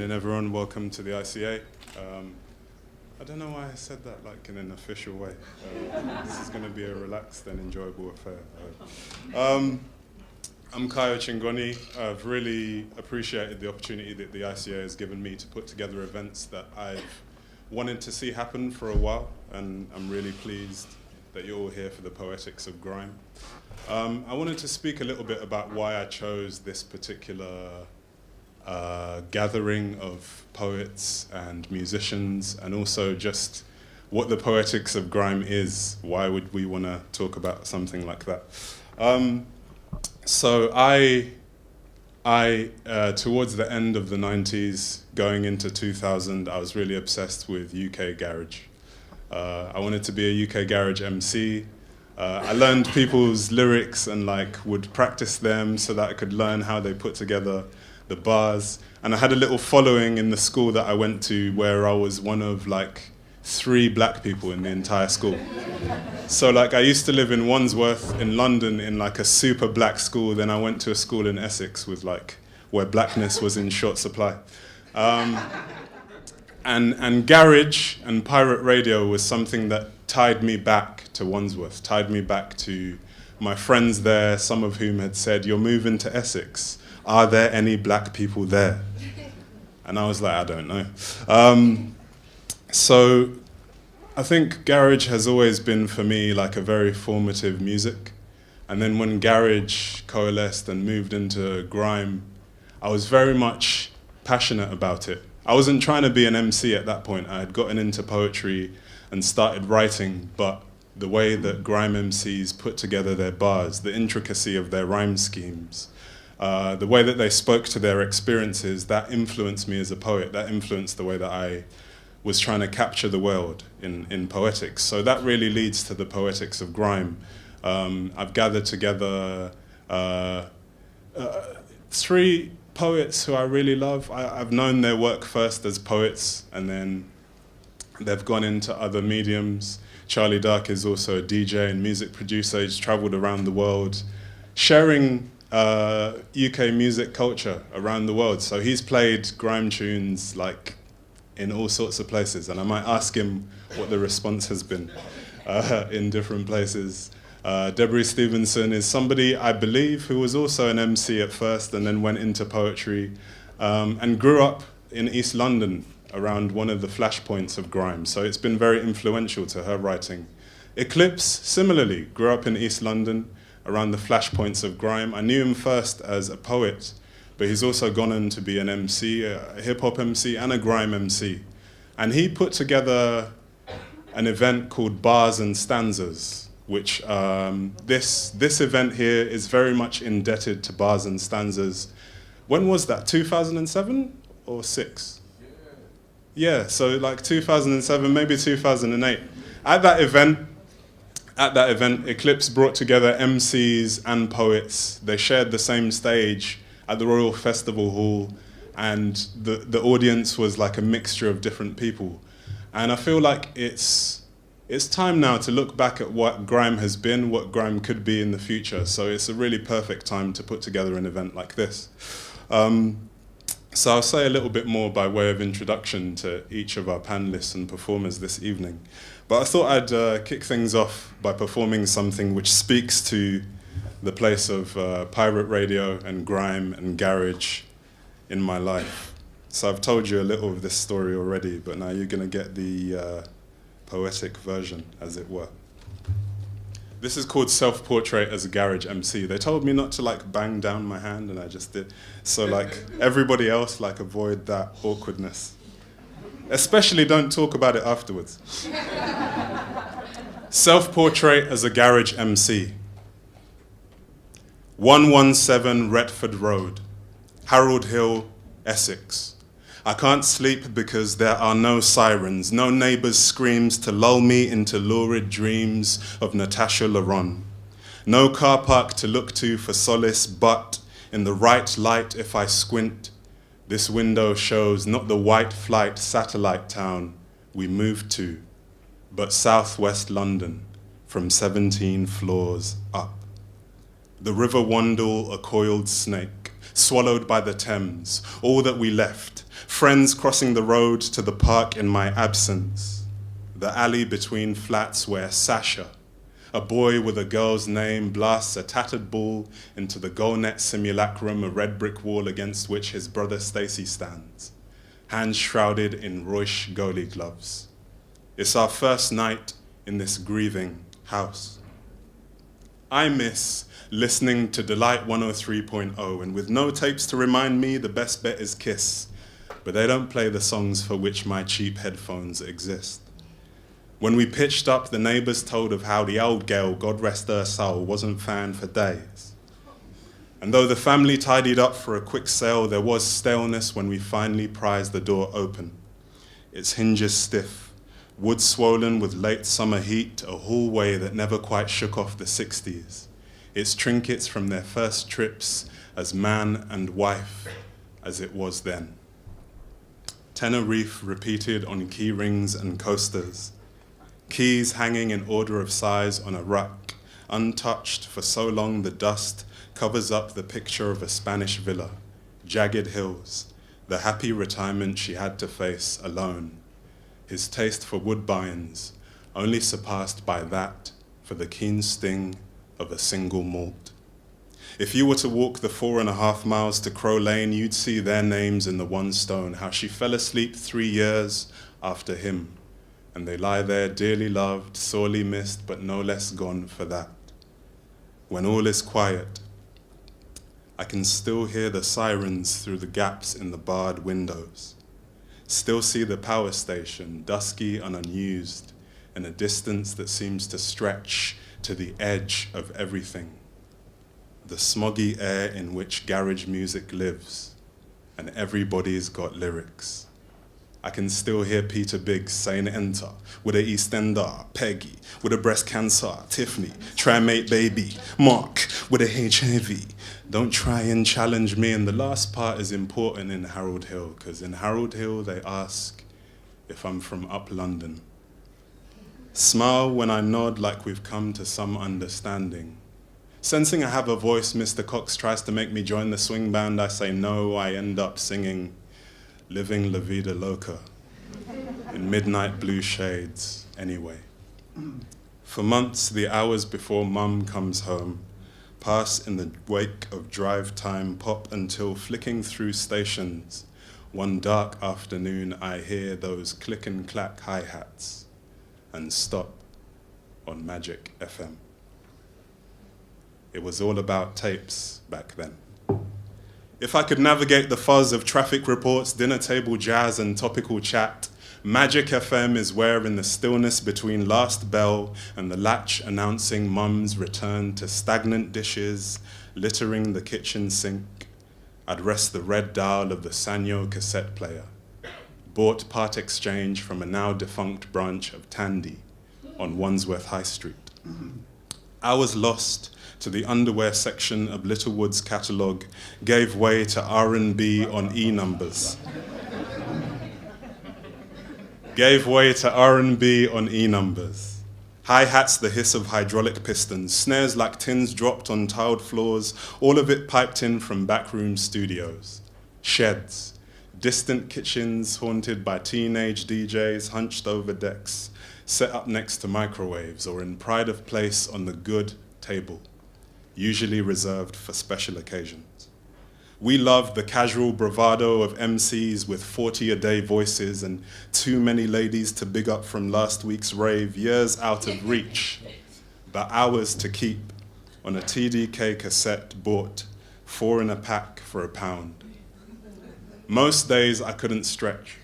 evening, everyone. Welcome to the ICA. I don't know why I said that like in an official way. This is going to be a relaxed and enjoyable affair. I'm Kayo Chingonyi. I've really appreciated the opportunity that the ICA has given me to put together events that I've wanted to see happen for a while, and I'm really pleased that you're all here for the Poetics of Grime. I wanted to speak a little bit about why I chose this particular gathering of poets and musicians, and also just what the Poetics of Grime is. Why would we want to talk about something like that? So I towards the end of the 90s, going into 2000, I was really obsessed with UK garage. I wanted to be a UK garage MC. I learned people's lyrics and would practice them so that I could learn how they put together the bars. And I had a little following in the school that I went to, where I was one of 3 black people in the entire school. So I used to live in Wandsworth in London in a super black school. Then I went to a school in Essex with where blackness was in short supply. And garage and pirate radio was something that tied me back to Wandsworth, tied me back to my friends there, some of whom had said, "You're moving to Essex. Are there any black people there?" And I was like, I don't know. So I think garage has always been for me a very formative music. And then when garage coalesced and moved into grime, I was very much passionate about it. I wasn't trying to be an MC at that point. I had gotten into poetry and started writing, but the way that grime MCs put together their bars, the intricacy of their rhyme schemes, the way that they spoke to their experiences, that influenced me as a poet. That influenced the way that I was trying to capture the world in poetics. So that really leads to the Poetics of Grime. I've gathered together 3 poets who I really love. I've known their work first as poets, and then they've gone into other mediums. Charlie Dark is also a DJ and music producer. He's traveled around the world, sharing UK music culture around the world. So he's played grime tunes in all sorts of places, and I might ask him what the response has been in different places. Debris Stevenson is somebody, I believe, who was also an MC at first and then went into poetry, and grew up in East London around one of the flashpoints of grime. So it's been very influential to her writing. Eklipse, similarly, grew up in East London around the flashpoints of grime. I knew him first as a poet, but he's also gone on to be an MC, a hip-hop MC and a grime MC. And he put together an event called Bars and Stanzas, which this event here is very much indebted to Bars and Stanzas. When was that, 2007 or 6? Yeah, so 2007, maybe 2008. At that event, Eklipse brought together MCs and poets. They shared the same stage at the Royal Festival Hall, and the audience was a mixture of different people. And I feel it's time now to look back at what grime has been, what grime could be in the future. So it's a really perfect time to put together an event like this. So I'll say a little bit more by way of introduction to each of our panelists and performers this evening. But I thought I'd kick things off by performing something which speaks to the place of pirate radio and grime and garage in my life. So I've told you a little of this story already, but now you're going to get the poetic version, as it were. This is called Self-Portrait as a Garage MC. They told me not to bang down my hand, and I just did. So everybody else, avoid that awkwardness. Especially don't talk about it afterwards. Self-Portrait as a Garage MC. 117 Retford Road, Harold Hill, Essex. I can't sleep because there are no sirens, no neighbours' screams to lull me into lurid dreams of Natasha Laron. No car park to look to for solace, but in the right light if I squint, this window shows not the white flight satellite town we moved to, but southwest London from 17 floors up. The River Wandle, a coiled snake, swallowed by the Thames, all that we left, friends crossing the road to the park in my absence, the alley between flats where Sasha, a boy with a girl's name, blasts a tattered ball into the goal net simulacrum, a red brick wall against which his brother Stacy stands, hands shrouded in Royce goalie gloves. It's our first night in this grieving house. I miss listening to Delight 103.0, and with no tapes to remind me, the best bet is Kiss, but they don't play the songs for which my cheap headphones exist. When we pitched up, the neighbors told of how the old girl, God rest her soul, wasn't found for days. And though the family tidied up for a quick sale, there was staleness when we finally prized the door open. Its hinges stiff, wood swollen with late summer heat, a hallway that never quite shook off the 60s. Its trinkets from their first trips as man and wife as it was then. Tenerife repeated on key rings and coasters. Keys hanging in order of size on a rack, untouched for so long the dust covers up the picture of a Spanish villa, jagged hills, the happy retirement she had to face alone. His taste for woodbines, only surpassed by that for the keen sting of a single malt. If you were to walk the 4.5 miles to Crow Lane, you'd see their names in the one stone, how she fell asleep 3 years after him, and they lie there dearly loved, sorely missed, but no less gone for that. When all is quiet, I can still hear the sirens through the gaps in the barred windows. Still see the power station, dusky and unused, in a distance that seems to stretch to the edge of everything. The smoggy air in which garage music lives, and everybody's got lyrics. I can still hear Peter Biggs saying enter, with a EastEnder, Peggy, with a breast cancer, Tiffany, try mate baby, Mark, with a HIV. Don't try and challenge me. And the last part is important in Harold Hill, because in Harold Hill they ask if I'm from up London. Smile when I nod like we've come to some understanding. Sensing I have a voice, Mr. Cox tries to make me join the swing band. I say no, I end up singing Living La Vida Loca in midnight blue shades anyway. For months, the hours before Mum comes home pass in the wake of drive time, pop until flicking through stations. One dark afternoon, I hear those click and clack hi-hats and stop on Magic FM. It was all about tapes back then. If I could navigate the fuzz of traffic reports, dinner table jazz, and topical chat, Magic FM is where, in the stillness between last bell and the latch announcing Mum's return to stagnant dishes littering the kitchen sink, I'd rest the red dial of the Sanyo cassette player, bought part exchange from a now defunct branch of Tandy on Wandsworth High Street. I was lost to the underwear section of Littlewood's catalogue, gave way to R&B on E-numbers. Gave way to R&B on E-numbers. Hi-hats the hiss of hydraulic pistons, snares like tins dropped on tiled floors, all of it piped in from backroom studios. Sheds, distant kitchens haunted by teenage DJs hunched over decks, set up next to microwaves or in pride of place on the good table, usually reserved for special occasions. We loved the casual bravado of MCs with 40-a-day voices and too many ladies to big up from last week's rave, years out of reach, but ours to keep on a TDK cassette bought 4 in a pack for £1. Most days I couldn't stretch.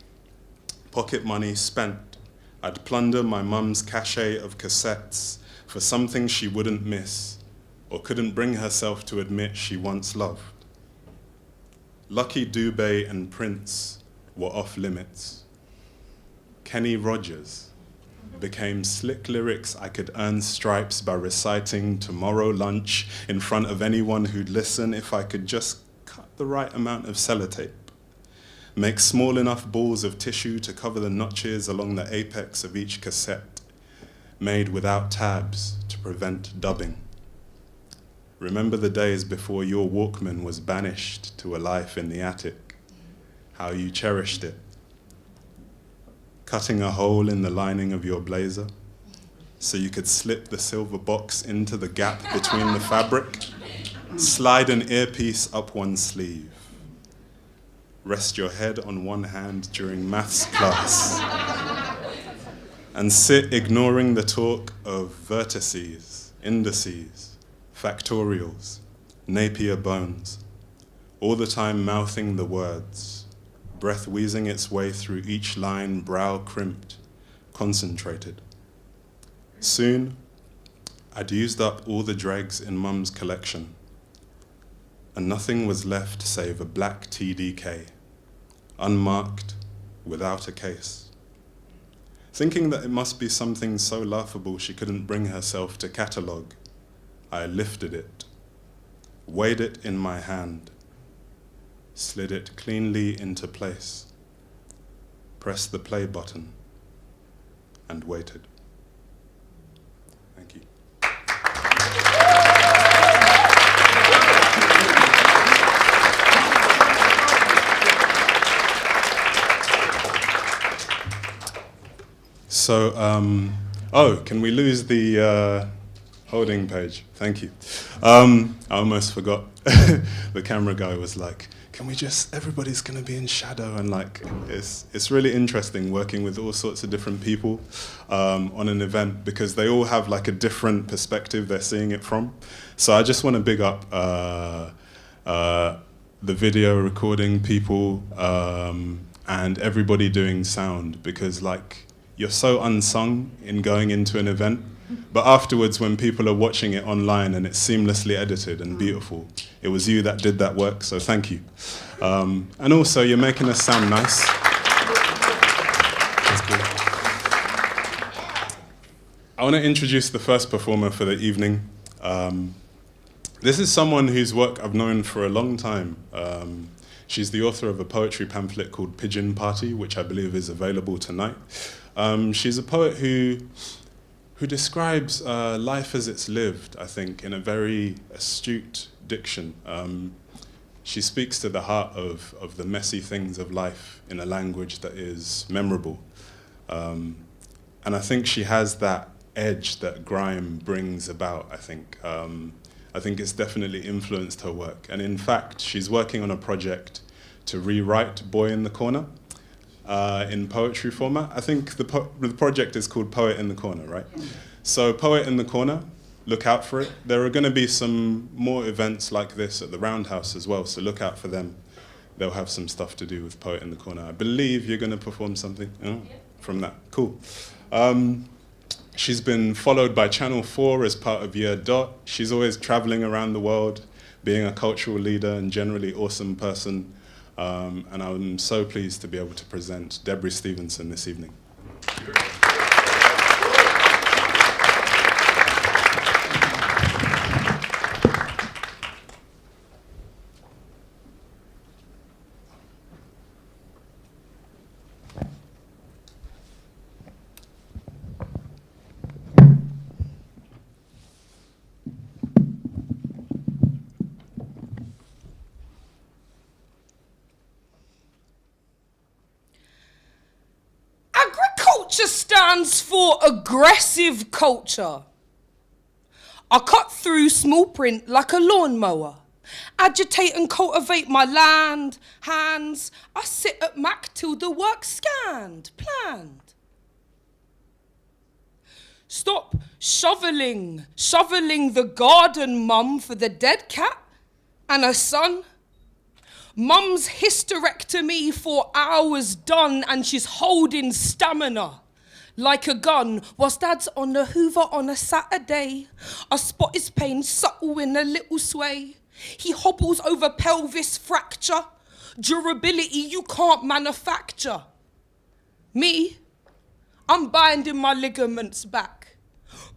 Pocket money spent. I'd plunder my mum's cachet of cassettes for something she wouldn't miss or couldn't bring herself to admit she once loved. Lucky Dubé and Prince were off limits. Kenny Rogers became slick lyrics I could earn stripes by reciting tomorrow lunch in front of anyone who'd listen if I could just cut the right amount of sellotape, make small enough balls of tissue to cover the notches along the apex of each cassette, made without tabs to prevent dubbing. Remember the days before your Walkman was banished to a life in the attic, how you cherished it, cutting a hole in the lining of your blazer so you could slip the silver box into the gap between the fabric, slide an earpiece up one sleeve, rest your head on one hand during maths class, and sit ignoring the talk of vertices, indices, factorials, Napier bones, all the time mouthing the words, breath wheezing its way through each line, brow crimped, concentrated. Soon, I'd used up all the dregs in Mum's collection, and nothing was left save a black TDK, unmarked, without a case. Thinking that it must be something so laughable she couldn't bring herself to catalogue, I lifted it, weighed it in my hand, slid it cleanly into place, pressed the play button, and waited. Thank you. So, can we lose the holding page? Thank you. I almost forgot. The camera guy was like, can we just, everybody's going to be in shadow, and like, it's really interesting working with all sorts of different people on an event, because they all have like a different perspective they're seeing it from. So I just want to big up the video recording people and everybody doing sound, because like, you're so unsung in going into an event, but afterwards when people are watching it online and it's seamlessly edited and beautiful, it was you that did that work, so thank you. And also, you're making us sound nice. That's cool. I want to introduce the first performer for the evening. This is someone whose work I've known for a long time. She's the author of a poetry pamphlet called Pigeon Party, which I believe is available tonight. She's a poet who describes life as it's lived, I think, in a very astute diction. She speaks to the heart of the messy things of life in a language that is memorable. And I think she has that edge that grime brings about, I think. I think it's definitely influenced her work. And in fact, she's working on a project to rewrite Boy in the Corner in poetry format. I think the project is called Poet in the Corner, right? So Poet in the Corner, look out for it. There are going to be some more events like this at the Roundhouse as well, so look out for them. They'll have some stuff to do with Poet in the Corner. I believe you're going to perform something from that. Cool. She's been followed by Channel 4 as part of Year Dot. She's always traveling around the world, being a cultural leader and generally awesome person. And I'm so pleased to be able to present Debris Stevenson this evening. Stands for aggressive culture. I cut through small print like a lawnmower, agitate and cultivate my land, hands. I sit at Mac till the work's scanned, planned. Stop shoveling the garden, mum, for the dead cat and her son. Mum's hysterectomy for hours done, and she's holding stamina like a gun, whilst Dad's on the Hoover on a Saturday. I spot his pain subtle in a little sway. He hobbles over pelvis fracture, durability you can't manufacture. Me, I'm binding my ligaments back,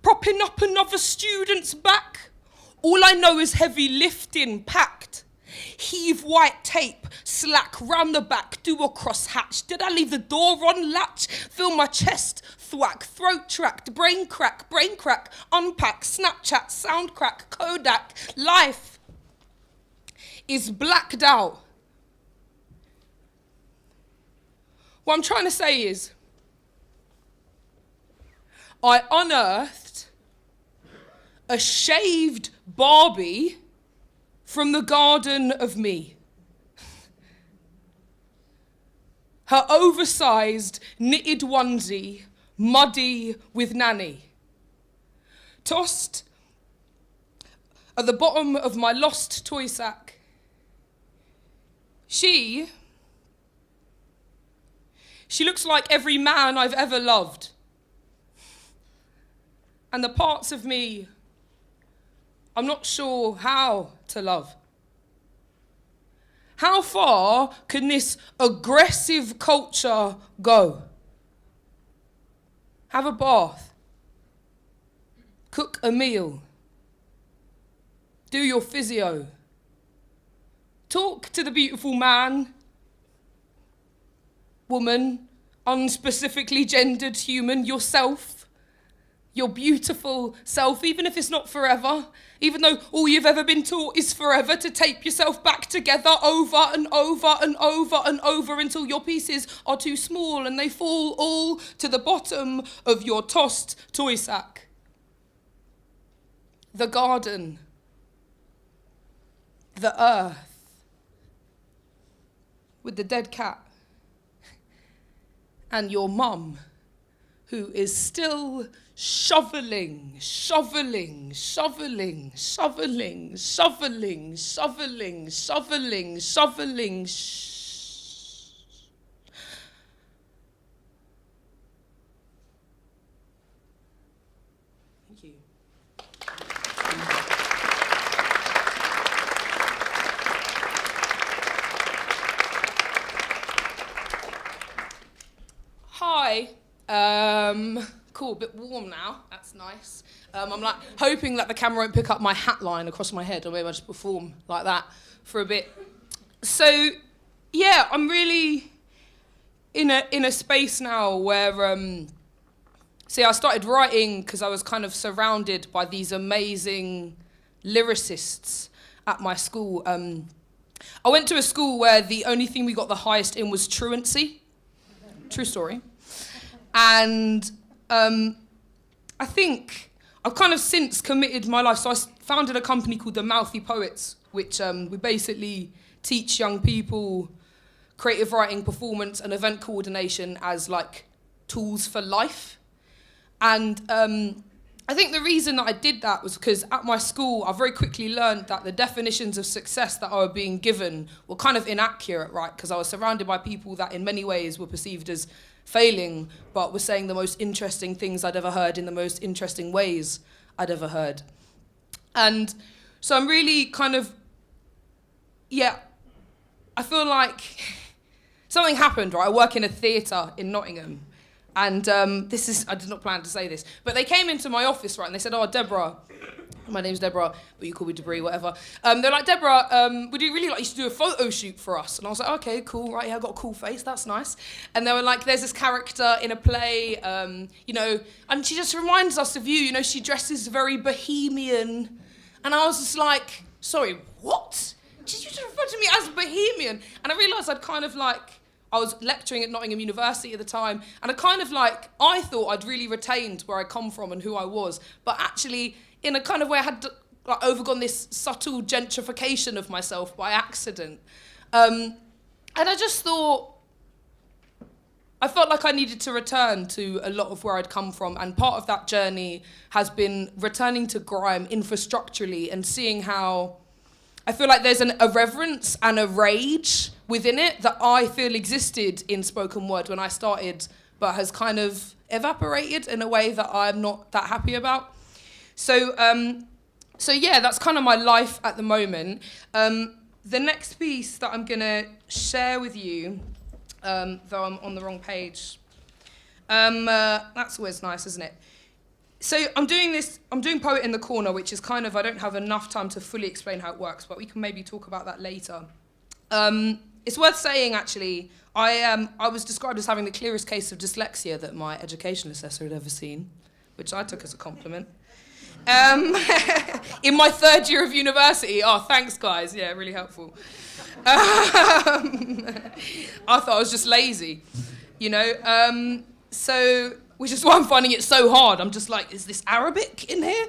propping up another student's back. All I know is heavy lifting packed. heave white tape, slack round the back, do a crosshatch. Did I leave the door on latch? Feel my chest thwack, throat tracked, brain crack, unpack, Snapchat, sound crack, Kodak. Life is blacked out. What I'm trying to say is, I unearthed a shaved Barbie from the garden of me. Her oversized knitted onesie, muddy with nanny, tossed at the bottom of my lost toy sack. She looks like every man I've ever loved. And the parts of me I'm not sure how to love. How far can this aggressive culture go? Have a bath, cook a meal, do your physio, talk to the beautiful man, woman, unspecifically gendered human, yourself, your beautiful self, even if it's not forever, even though all you've ever been taught is forever to tape yourself back together over and over and over and over until your pieces are too small and they fall all to the bottom of your tossed toy sack. The garden, the earth, with the dead cat, and your mum, who is still shoveling. Thank you. Hi. Cool, a bit warm now, that's nice. I'm like hoping that the camera won't pick up my hat line across my head, or maybe I'll just perform like that for a bit. So, yeah, I'm really in a space now where, I started writing because I was kind of surrounded by these amazing lyricists at my school. I went to a school where the only thing we got the highest in was truancy. True story. And I think I've kind of since committed my life. So I founded a company called the Mouthy Poets, which we basically teach young people creative writing, performance, and event coordination as like tools for life. And I think the reason that I did that was because at my school, I very quickly learned that the definitions of success that I were being given were kind of inaccurate, right? Because I was surrounded by people that in many ways were perceived as failing, but were saying the most interesting things I'd ever heard in the most interesting ways I'd ever heard. And so I'm really kind of, I feel like something happened, right? I work in a theatre in Nottingham. And I did not plan to say this, but they came into my office, right, and they said, "Oh, Deborah," my name's Deborah, but you call me Debris, whatever. They're like, "Deborah, would you really like you to do a photo shoot for us?" And I was like, "Okay, cool, right, yeah, I've got a cool face, that's nice." And they were like, "There's this character in a play, and she just reminds us of you, she dresses very bohemian." And I was just like, "Sorry, what? Did you just refer to me as bohemian?" And I realised I was lecturing at Nottingham University at the time, and I thought I'd really retained where I come from and who I was, but actually, in a kind of way, I had overgone this subtle gentrification of myself by accident. And I just thought, I felt like I needed to return to a lot of where I'd come from, and part of that journey has been returning to grime infrastructurally and seeing how I feel like there's a reverence and a rage within it that I feel existed in spoken word when I started, but has kind of evaporated in a way that I'm not that happy about. So that's kind of my life at the moment. The next piece that I'm gonna share with you, though I'm on the wrong page, that's always nice, isn't it? So I'm doing Poet in the Corner, which is kind of, I don't have enough time to fully explain how it works, but we can maybe talk about that later. It's worth saying, actually, I was described as having the clearest case of dyslexia that my education assessor had ever seen, which I took as a compliment. In my third year of university. Oh, thanks, guys. Yeah, really helpful. I thought I was just lazy, you know. So, which is why I'm finding it so hard. I'm just like, is this Arabic in here?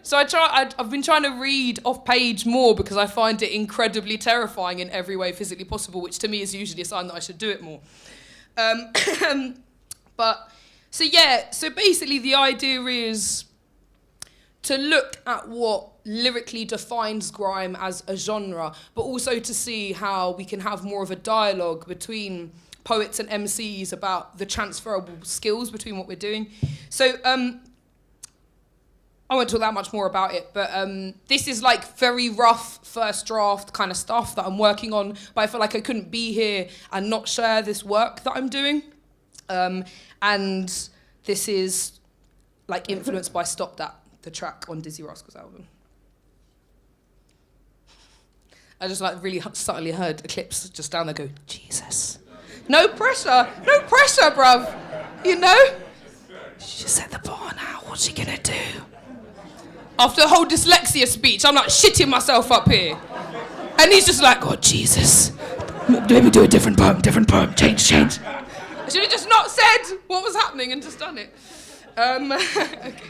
So I've been trying to read off page more because I find it incredibly terrifying in every way physically possible, which to me is usually a sign that I should do it more. So basically the idea is to look at what lyrically defines grime as a genre, but also to see how we can have more of a dialogue between poets and MCs about the transferable skills between what we're doing. So I won't talk that much more about it, but this is like very rough first draft kind of stuff that I'm working on, but I feel like I couldn't be here and not share this work that I'm doing. And this is like influenced by Stop That, the track on Dizzy Rascal's album. I just like really subtly heard Eklipse just down there go, Jesus. No pressure, bruv. You know? She just set the bar now, what's she gonna do? After the whole dyslexia speech, I'm like shitting myself up here. And he's just like, oh, Jesus. Maybe do a different poem, change. I should have just not said what was happening and just done it. Okay.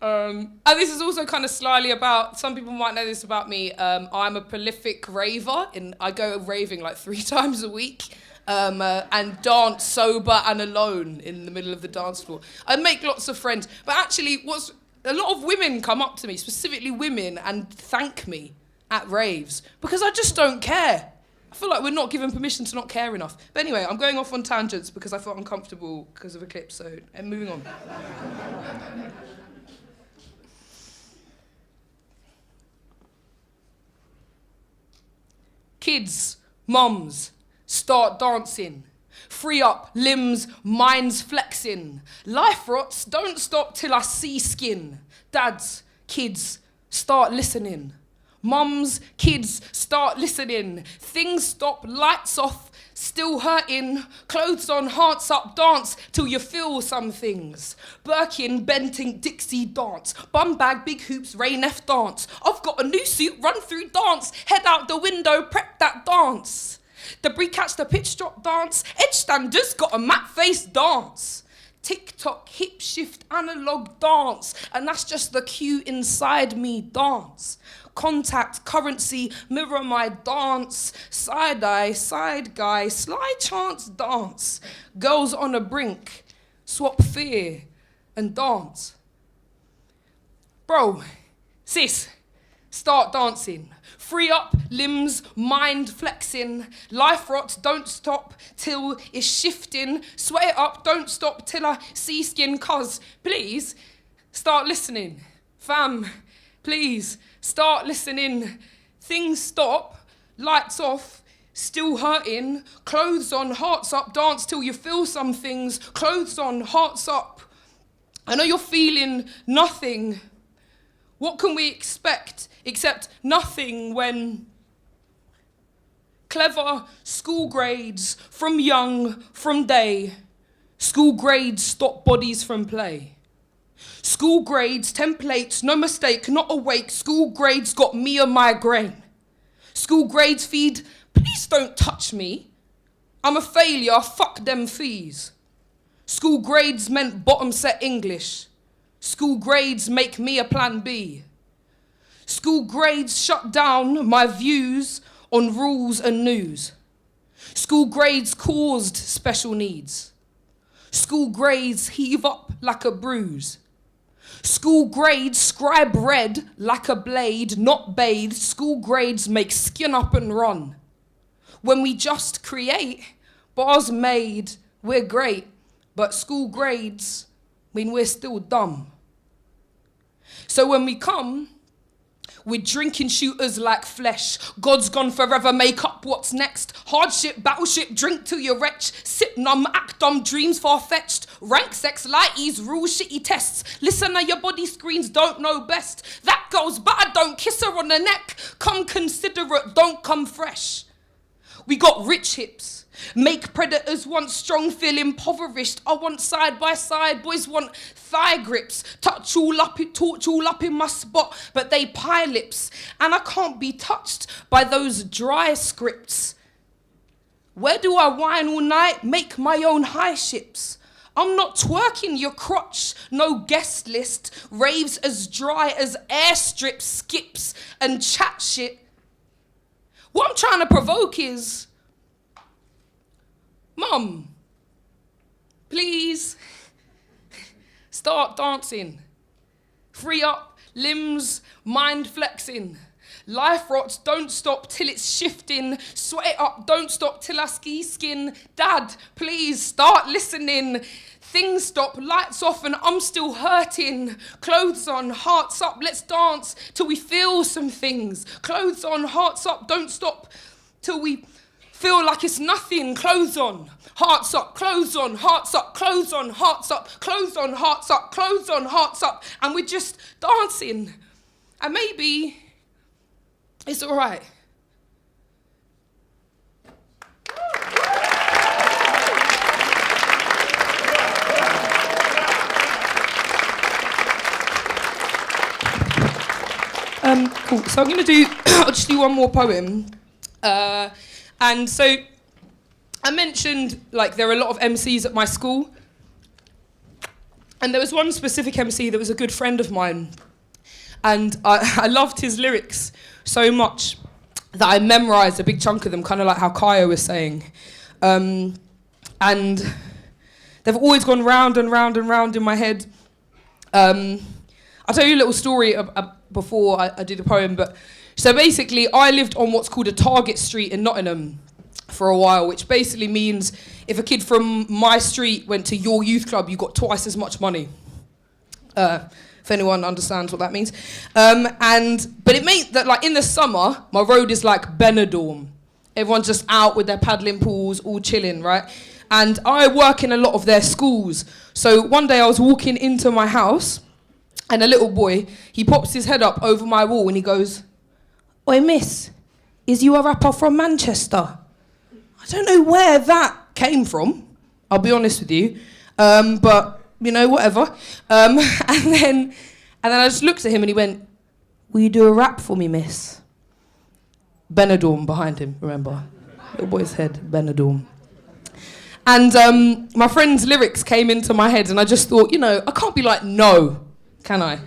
And this is also kind of slyly about, some people might know this about me, I'm a prolific raver. I go raving like 3 times a week. And dance sober and alone in the middle of the dance floor. I make lots of friends, but actually a lot of women come up to me, specifically women, and thank me at raves because I just don't care. I feel like we're not given permission to not care enough. But anyway, I'm going off on tangents because I felt uncomfortable because of Eklipse, so I'm moving on. Kids, mums, start dancing. Free up limbs, minds flexing. Life rots, don't stop till I see skin. Dads, kids, start listening. Mums, kids, start listening. Things stop, lights off, still hurting. Clothes on, hearts up, dance till you feel some things. Birkin, Benting, Dixie, dance. Bum bag, big hoops, Rain F dance. I've got a new suit, run through dance. Head out the window, prep that dance. Debris catch the pitch drop dance. Edge standers got a matte face dance. TikTok, hip shift, analog dance. And that's just the cue inside me dance. Contact, currency, mirror my dance. Side eye, side guy, sly chance dance. Girls on a brink, swap fear and dance. Bro, sis, start dancing. Free up limbs, mind flexing. Life rot, don't stop till it's shifting. Sweat it up, don't stop till I see skin. Cause, please, start listening. Fam, please, start listening. Things stop, lights off, still hurting. Clothes on, hearts up, dance till you feel some things. Clothes on, hearts up. I know you're feeling nothing. What can we expect except nothing when clever school grades from young, from day, school grades stop bodies from play. School grades, templates, no mistake, not awake. School grades got me a migraine. School grades feed, please don't touch me. I'm a failure, fuck them fees. School grades meant bottom set English. School grades make me a plan B. School grades shut down my views on rules and news. School grades caused special needs. School grades heave up like a bruise. School grades scribe red like a blade, not bathed. School grades make skin up and run. When we just create, bars made, we're great. But school grades mean we're still dumb. So when we come, We're drinking shooters like flesh. God's gone forever, make up what's next. Hardship, battleship, drink till you're wretched. Sip numb, act dumb, dreams far-fetched. Rank sex, lighties, rule shitty tests. Listen at your body screens, don't know best. That girl's better, don't kiss her on the neck. Come considerate, don't come fresh. We got rich hips. Make predators want strong, feel impoverished. I want side by side, boys want thigh grips. Touch all up, torch all up in my spot, but they pie lips. And I can't be touched by those dry scripts. Where do I whine all night? Make my own high ships. I'm not twerking your crotch, no guest list. Raves as dry as airstrips, skips and chat shit. What I'm trying to provoke is, Mum, please start dancing. Free up limbs, mind flexing. Life rots, don't stop till it's shifting. Sweat it up, don't stop till I ski skin. Dad, please start listening. Things stop, lights off and I'm still hurting. Clothes on, hearts up, let's dance till we feel some things. Clothes on, hearts up, don't stop till we feel like it's nothing. Clothes on, hearts up, clothes on, hearts up, clothes on, hearts up, clothes on, hearts up, clothes on, hearts up. And we're just dancing. And maybe it's all right. Cool. So I'm going to do, I'll just do one more poem. And so I mentioned, like, there are a lot of MCs at my school. And there was one specific MC that was a good friend of mine. And I loved his lyrics so much that I memorised a big chunk of them, kind of like how Kayo was saying. And they've always gone round and round and round in my head. I'll tell you a little story before I do the poem. But so basically, I lived on what's called a Target Street in Nottingham for a while, which basically means if a kid from my street went to your youth club, you got twice as much money. If anyone understands what that means. But it meant that, like, in the summer, my road is like Benidorm. Everyone's just out with their paddling pools, all chilling, right? And I work in a lot of their schools. So one day I was walking into my house, and a little boy, he pops his head up over my wall and he goes, "Oi, miss, is you a rapper from Manchester?" I don't know where that came from, I'll be honest with you. But, you know, whatever. And then I just looked at him and he went, "Will you do a rap for me, miss?" Benidorm behind him, remember? Little boy's head, Benidorm. And my friend's lyrics came into my head and I just thought, you know, I can't be like, no, can I?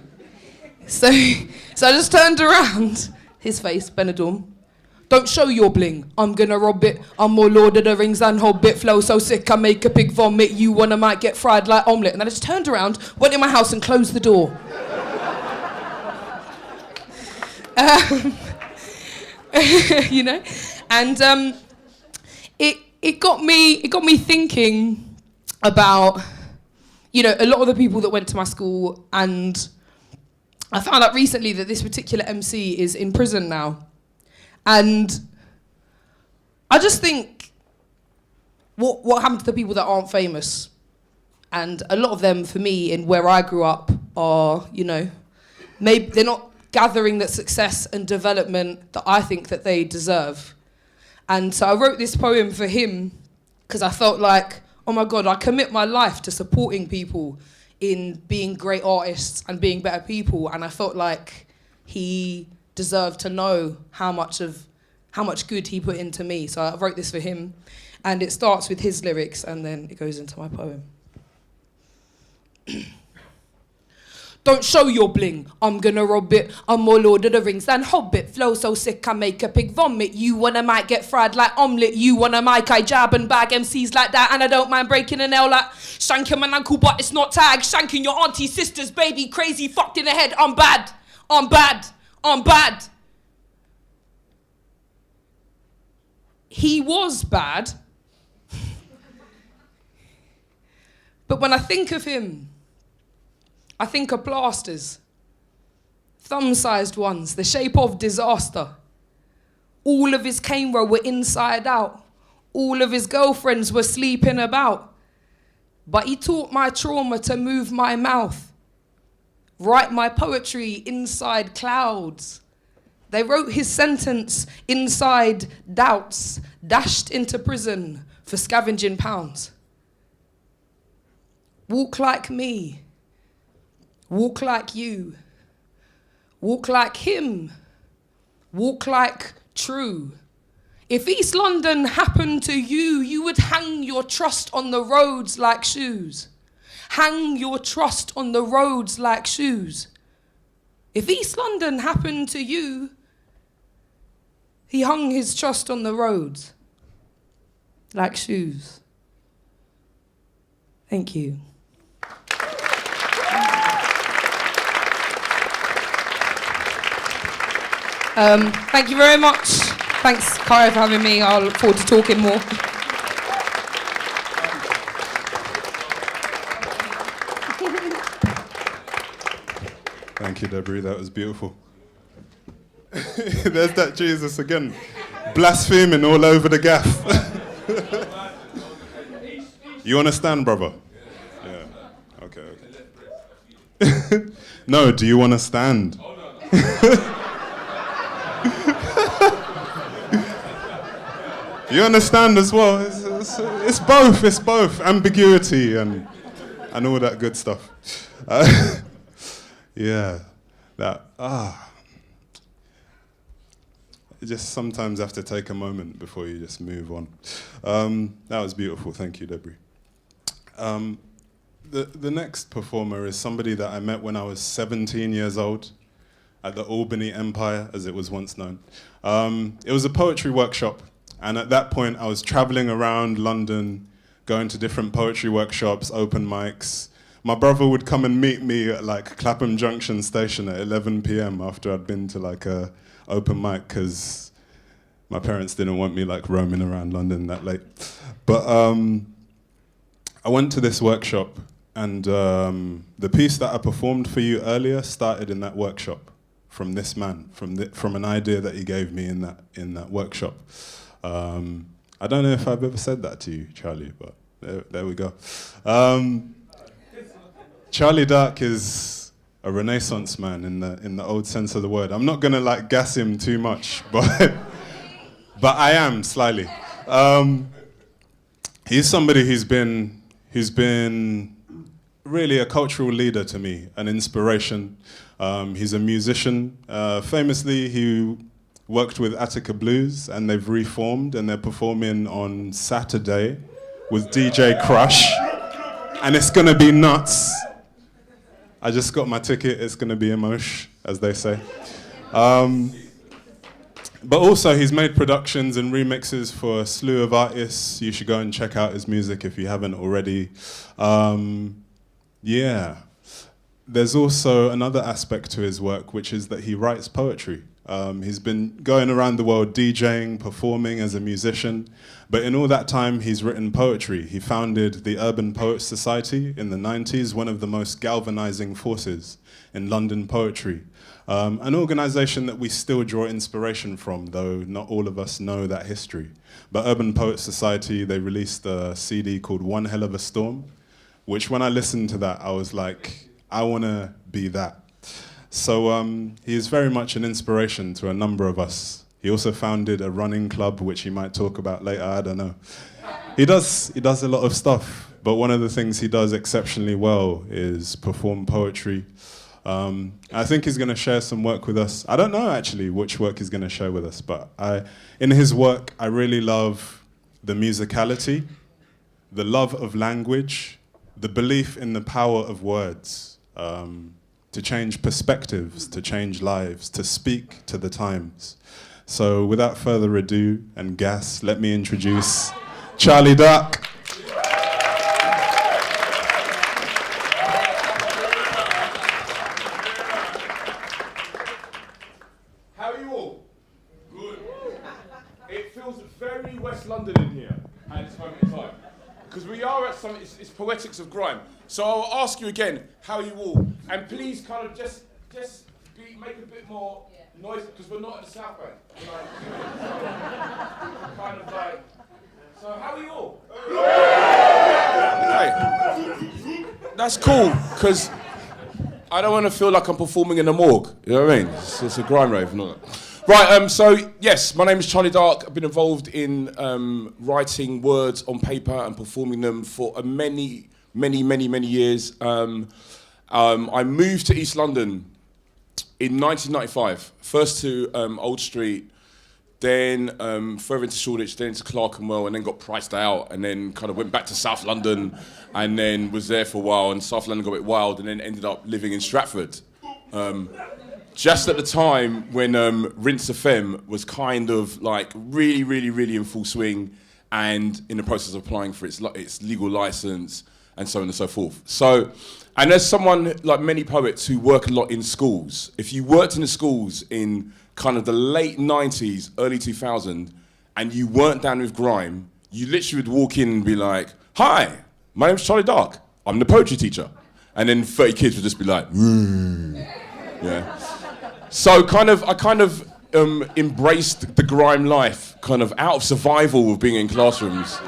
So I just turned around, his face, Benidorm. "Don't show your bling, I'm gonna rob it. I'm more Lord of the Rings than Hobbit. Flow so sick, I make a pig vomit. You wanna might get fried like omelette." And then I just turned around, went in my house and closed the door. You know? And it got me thinking about, you know, a lot of the people that went to my school, and I found out recently that this particular MC is in prison now. And I just think, what happened to the people that aren't famous? And a lot of them, for me, in where I grew up, are, you know, maybe they're not gathering the success and development that I think that they deserve. And so I wrote this poem for him because I felt like, oh my God, I commit my life to supporting people in being great artists and being better people. And I felt like he deserved to know how much good he put into me. So I wrote this for him, and it starts with his lyrics and then it goes into my poem. "Don't show your bling, I'm gonna rob it. I'm more Lord of the Rings than Hobbit. Flow so sick, I make a pig vomit. You wanna might get fried like omelette. You wanna mic, I jab and bag MCs like that. And I don't mind breaking a nail like shanking my uncle, but it's not tag. Shanking your auntie, sisters, baby, crazy, fucked in the head. I'm bad, I'm bad, I'm bad." He was bad. But when I think of him, I think of plasters. thumb-sized ones, the shape of disaster. All of his cane row were inside out. All of his girlfriends were sleeping about. But he taught my trauma to move my mouth, write my poetry inside clouds. They wrote his sentence inside doubts, dashed into prison for scavenging pounds. Walk like me, walk like you, walk like him, walk like true. If East London happened to you, you would hang your trust on the roads like shoes. Hang your trust on the roads like shoes. If East London happened to you, he hung his trust on the roads like shoes. Thank you. Thank you very much. Thanks, Kayo, for having me. I'll look forward to talking more. Thank you, Debris. That was beautiful. There's that Jesus again, blaspheming all over the gaff. You understand, brother? Yeah. Okay. No, do you understand? You understand as well. It's both ambiguity and all that good stuff. Yeah, you just sometimes have to take a moment before you just move on. That was beautiful. Thank you, Debris. The next performer is somebody that I met when I was 17 years old at the Albany Empire, as it was once known. It was a poetry workshop. And at that point, I was traveling around London, going to different poetry workshops, open mics. My brother would come and meet me at like Clapham Junction station at 11 p.m. after I'd been to like a open mic, because my parents didn't want me like roaming around London that late. But I went to this workshop, and the piece that I performed for you earlier started in that workshop from this man, from an idea that he gave me in that workshop. I don't know if I've ever said that to you, Charlie, but there we go. Charlie Dark is a Renaissance man in the old sense of the word. I'm not gonna like gas him too much, but I am slightly. He's somebody who's been really a cultural leader to me, an inspiration. He's a musician. Famously, he worked with Attica Blues, and they've reformed, and they're performing on Saturday with DJ Crush, and it's gonna be nuts. I just got my ticket. It's gonna be emosh, as they say. But also, he's made productions and remixes for a slew of artists. You should go and check out his music if you haven't already. Yeah. There's also another aspect to his work, which is that he writes poetry. He's been going around the world DJing, performing as a musician, but in all that time he's written poetry. He founded the Urban Poets Society in the 90s, one of the most galvanizing forces in London poetry. An organization that we still draw inspiration from, though not all of us know that history. But Urban Poets Society, they released a CD called One Hell of a Storm, which when I listened to that, I was like, I want to be that. So he is very much an inspiration to a number of us. He also founded a running club, which he might talk about later, I don't know. He does a lot of stuff, but one of the things he does exceptionally well is perform poetry. I think he's going to share some work with us. I don't know actually which work he's going to share with us, but in his work, I really love the musicality, the love of language, the belief in the power of words. To change perspectives, to change lives, to speak to the times. So without further ado and gas, let me introduce Charlie Dark. How are you all? Good. It feels very West London in here at this moment in time. Because we are at it's Poetics of Grime. So I'll ask you again, how are you all? And please kind of just make a bit more noise, because we're not at the South Bank. We're like, kind of like, so how are you all? Hey, that's cool, because I don't want to feel like I'm performing in a morgue, you know what I mean? It's a grime rave and all that. Right, so yes, my name is Charlie Dark. I've been involved in writing words on paper and performing them for many years. I moved to East London in 1995, first to Old Street, then further into Shoreditch, then into Clerkenwell, and then got priced out, and then kind of went back to South London, and then was there for a while, and South London got a bit wild, and then ended up living in Stratford. Just at the time when Rinse FM was kind of like really in full swing, and in the process of applying for its legal license, and so on and so forth. So, and as someone like many poets who work a lot in schools, if you worked in the schools in kind of the late 90s, early 2000, and you weren't down with grime, you literally would walk in and be like, "Hi, my name's Charlie Dark. I'm the poetry teacher." And then 30 kids would just be like, yeah. So I kind of embraced the grime life, kind of out of survival of being in classrooms.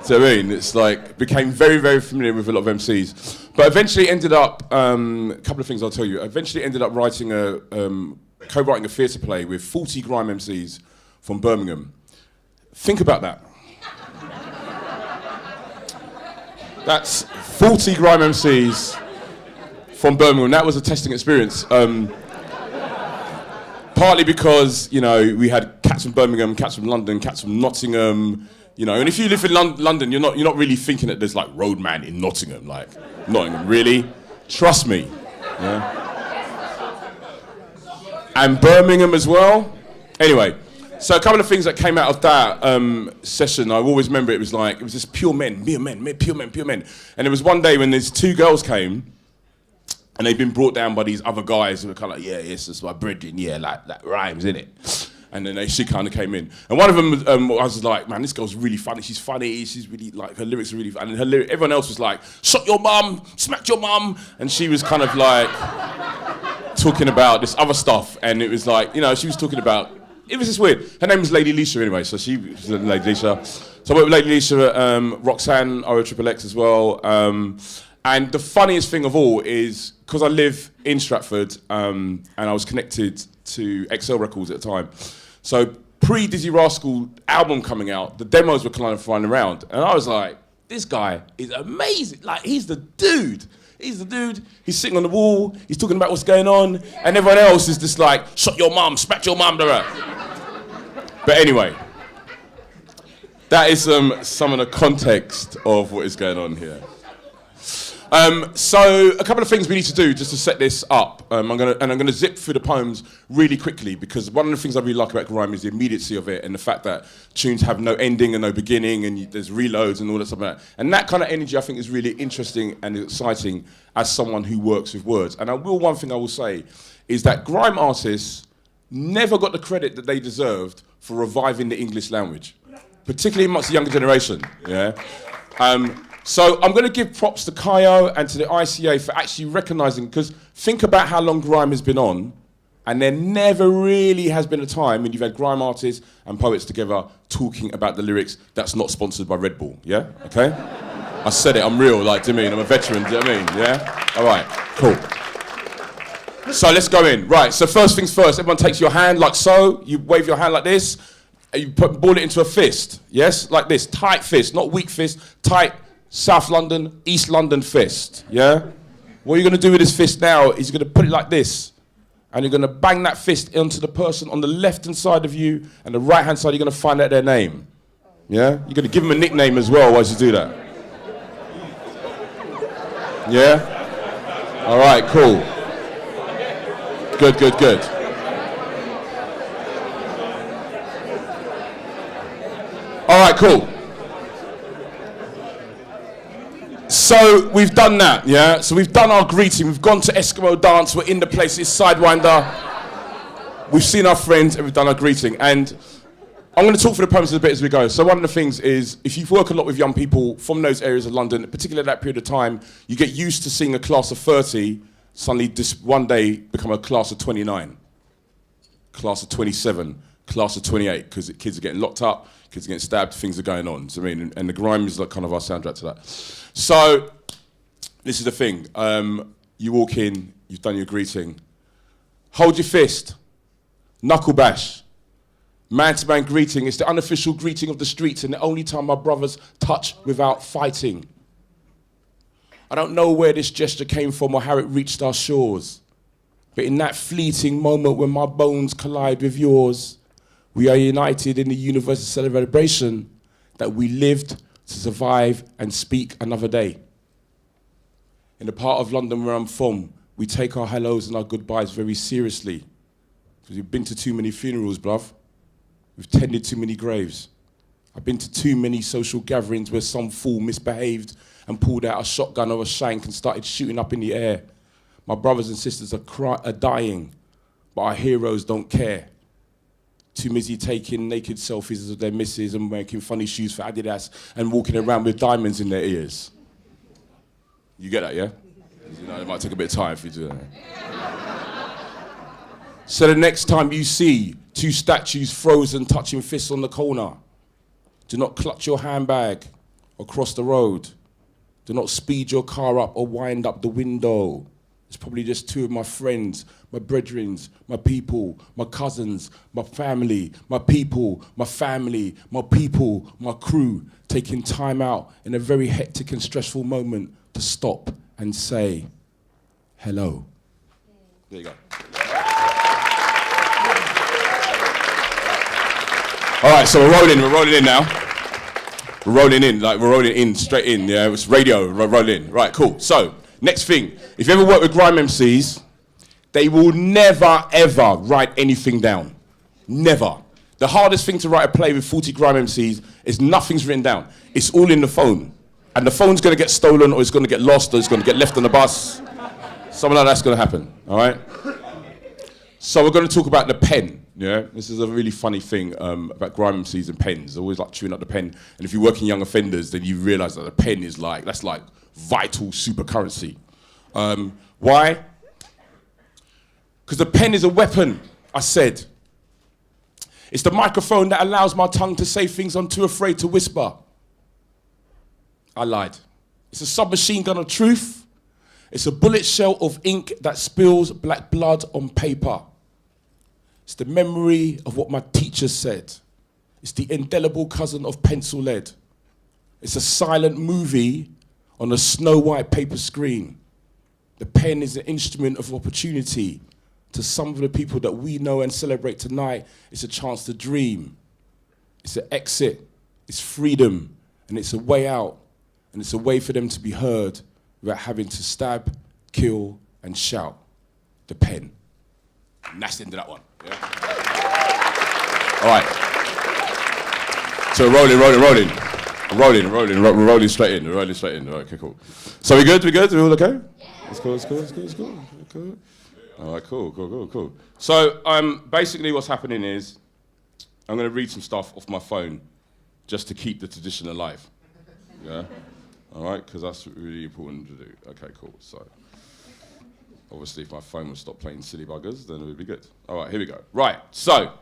So I mean, it's like, became very familiar with a lot of MCs. But eventually ended up, a couple of things I'll tell you. I eventually ended up co-writing a theatre play with 40 grime MCs from Birmingham. Think about that. That's 40 grime MCs from Birmingham. That was a testing experience. Partly because, you know, we had cats from Birmingham, cats from London, cats from Nottingham, you know, and if you live in London, you're not really thinking that there's like roadman in Nottingham, like, Nottingham, really? Trust me. Yeah. And Birmingham as well. Anyway, so a couple of things that came out of that session, I always remember it was just pure men, pure men. And there was one day when these two girls came, and they'd been brought down by these other guys who were kind of like, yeah, yes, that's my brethren, yeah, like that rhymes, innit? And then she kind of came in. And one of them, I was like, man, this girl's really funny, she's really, like, her lyrics are really funny. And everyone else was like, shot your mum, smacked your mum. And she was kind of like, talking about this other stuff. And it was like, you know, she was talking about, it was just weird. Her name was Lady Leisha anyway, so she was Lady Leisha. So I went with Lady Leisha, Roxanne, ROXXX as well. And the funniest thing of all is, because I live in Stratford, and I was connected to XL Records at the time, so pre-Dizzy Rascal album coming out, the demos were kind of flying around, and I was like, this guy is amazing, like, he's the dude, he's sitting on the wall, he's talking about what's going on, and everyone else is just like, shot your mum, smack your mum, blah. But anyway, that is some of the context of what is going on here. So a couple of things we need to do just to set this up. I'm gonna zip through the poems really quickly, because one of the things I really like about grime is the immediacy of it and the fact that tunes have no ending and no beginning, and there's reloads and all that stuff like that. And that kind of energy I think is really interesting and exciting as someone who works with words. And one thing I will say is that grime artists never got the credit that they deserved for reviving the English language, particularly amongst the younger generation. Yeah. So I'm going to give props to Kayo and to the ICA for actually recognising, because think about how long grime has been on, and there never really has been a time when you've had grime artists and poets together talking about the lyrics that's not sponsored by Red Bull, yeah? Okay? I said it, I'm real, like, do you mean? I'm a veteran, do you know what I mean? Yeah? All right, cool. So let's go in. Right, so first things first, everyone takes your hand like so, you wave your hand like this, and you ball it into a fist, yes? Like this, tight fist, not weak fist, tight South London, East London fist, yeah? What you're gonna do with this fist now is you're gonna put it like this, and you're gonna bang that fist into the person on the left-hand side of you, and the right-hand side, you're gonna find out their name, yeah? You're gonna give them a nickname as well while you do that. Yeah? All right, cool. Good. All right, cool. So we've done that, yeah? So we've done our greeting, we've gone to Eskimo dance, we're in the place, it's Sidewinder. We've seen our friends and we've done our greeting. And I'm going to talk for the poems a bit as we go. So one of the things is, if you work a lot with young people from those areas of London, particularly at that period of time, you get used to seeing a class of 30 suddenly this one day become a class of 29, class of 27, class of 28, because kids are getting locked up, kids are getting stabbed, things are going on. So, I mean, and the grime is like kind of our soundtrack to that. So, this is the thing. You walk in, you've done your greeting. Hold your fist. Knuckle bash. Man-to-man greeting. It's the unofficial greeting of the streets and the only time my brothers touch without fighting. I don't know where this gesture came from or how it reached our shores. But in that fleeting moment when my bones collide with yours, we are united in the universal celebration that we lived to survive and speak another day. In the part of London where I'm from, we take our hellos and our goodbyes very seriously. Because we've been to too many funerals, bruv. We've tended too many graves. I've been to too many social gatherings where some fool misbehaved and pulled out a shotgun or a shank and started shooting up in the air. My brothers and sisters are dying, but our heroes don't care. Too busy taking naked selfies of their misses and making funny shoes for Adidas and walking around with diamonds in their ears. You get that, yeah? You know, it might take a bit of time for you to do that. So the next time you see two statues frozen touching fists on the corner, do not clutch your handbag or cross the road. Do not speed your car up or wind up the window. It's probably just two of my friends, my brethrens, my people, my cousins, my family, my people, my family, my people, my crew, taking time out in a very hectic and stressful moment to stop and say hello. There you go. All right, so we're rolling in now. We're rolling in, straight in, yeah, it's radio, roll in. Right, cool. So, next thing, if you ever work with grime MCs, they will never, ever write anything down. Never. The hardest thing to write a play with 40 grime MCs is nothing's written down. It's all in the phone. And the phone's gonna get stolen, or it's gonna get lost, or it's gonna get left on the bus. Something like that's gonna happen, all right? So we're gonna talk about the pen. Yeah, this is a really funny thing about grime MCs and pens. They always like chewing up the pen. And if you work in young offenders, then you realise that the pen is that's like vital super currency. Why? Because the pen is a weapon, I said. It's the microphone that allows my tongue to say things I'm too afraid to whisper. I lied. It's a submachine gun of truth. It's a bullet shell of ink that spills black blood on paper. It's the memory of what my teacher said. It's the indelible cousin of pencil lead. It's a silent movie on a snow white paper screen. The pen is an instrument of opportunity. To some of the people that we know and celebrate tonight, it's a chance to dream. It's an exit, it's freedom, and it's a way out. And it's a way for them to be heard without having to stab, kill, and shout. The pen. And that's the end of that one. Yeah? All right. So we're rolling straight in. All right, okay, cool. So we good? We all okay? Yeah. It's cool. All right, cool. So basically what's happening is I'm going to read some stuff off my phone just to keep the tradition alive. Yeah? All right, because that's really important to do. Okay, cool. So obviously if my phone would stop playing silly buggers, then it would be good. All right, here we go. Right, so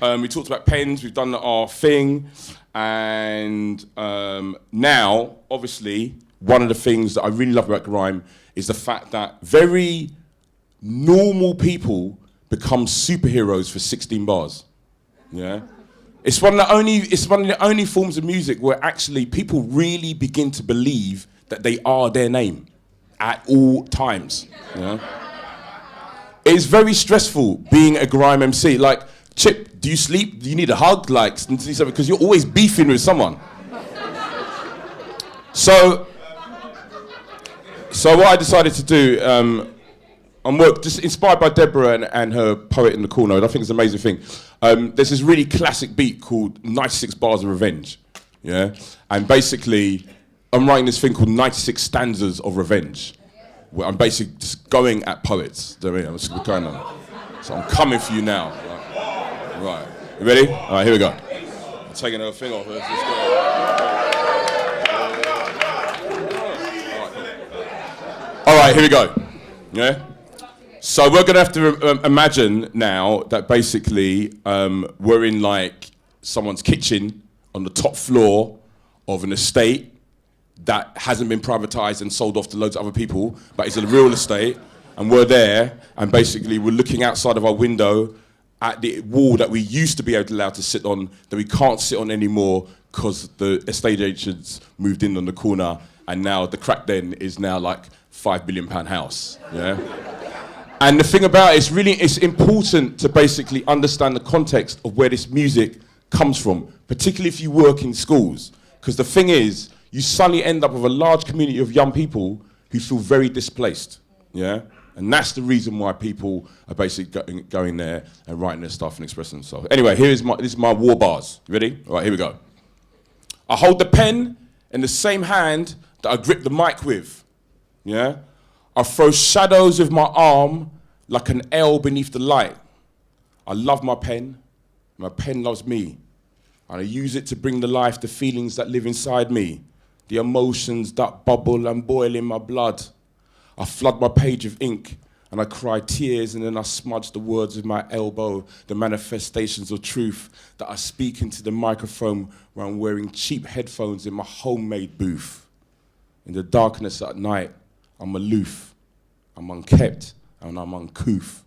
we talked about pens, we've done our thing, and now, obviously, one of the things that I really love about grime is the fact that very normal people become superheroes for 16 bars. Yeah? It's one of the only forms of music where actually people really begin to believe that they are their name at all times. Yeah? It's very stressful being a grime MC. Like, Chip, do you sleep? Do you need a hug? Like, because you're always beefing with someone. So what I decided to do, on work, just inspired by Deborah and her Poet in the Corner, and I think it's an amazing thing. There's this really classic beat called 96 Bars of Revenge, yeah? And basically, I'm writing this thing called 96 Stanzas of Revenge, where I'm basically just going at poets. Do you know what I mean? I'm just going on. So I'm coming for you now. Right. You ready? All right, here we go. I'm taking her thing off. Let's just go. All right, here we go. Yeah? So we're going to have to imagine now that basically we're in like someone's kitchen on the top floor of an estate that hasn't been privatized and sold off to loads of other people, but it's a real estate, and we're there, and basically we're looking outside of our window at the wall that we used to be allowed to sit on, that we can't sit on anymore because the estate agents moved in on the corner, and now the crack den is now like £5 billion house, yeah? And the thing about it is it's important to basically understand the context of where this music comes from, particularly if you work in schools. Because the thing is, you suddenly end up with a large community of young people who feel very displaced, yeah? And that's the reason why people are basically going there and writing their stuff and expressing themselves. Anyway, this is my war bars. You ready? All right, here we go. I hold the pen in the same hand that I grip the mic with, yeah? I throw shadows with my arm like an L beneath the light. I love my pen loves me. And I use it to bring to life the feelings that live inside me, the emotions that bubble and boil in my blood. I flood my page of ink and I cry tears, and then I smudge the words with my elbow, the manifestations of truth that I speak into the microphone where I'm wearing cheap headphones in my homemade booth. In the darkness at night, I'm aloof, I'm unkept, and I'm uncouth.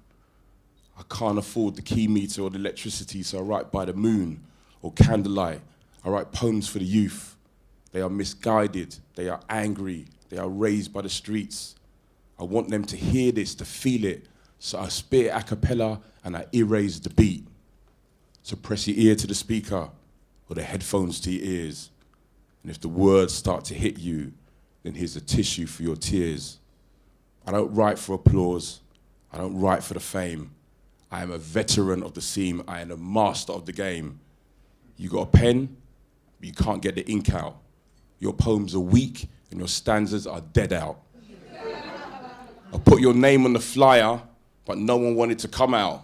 I can't afford the key meter or the electricity, so I write by the moon or candlelight. I write poems for the youth. They are misguided, they are angry, they are raised by the streets. I want them to hear this, to feel it, so I spit a cappella and I erase the beat. So press your ear to the speaker or the headphones to your ears. And if the words start to hit you, then here's a tissue for your tears. I don't write for applause. I don't write for the fame. I am a veteran of the scene. I am a master of the game. You got a pen, but you can't get the ink out. Your poems are weak and your stanzas are dead out. I put your name on the flyer, but no one wanted to come out.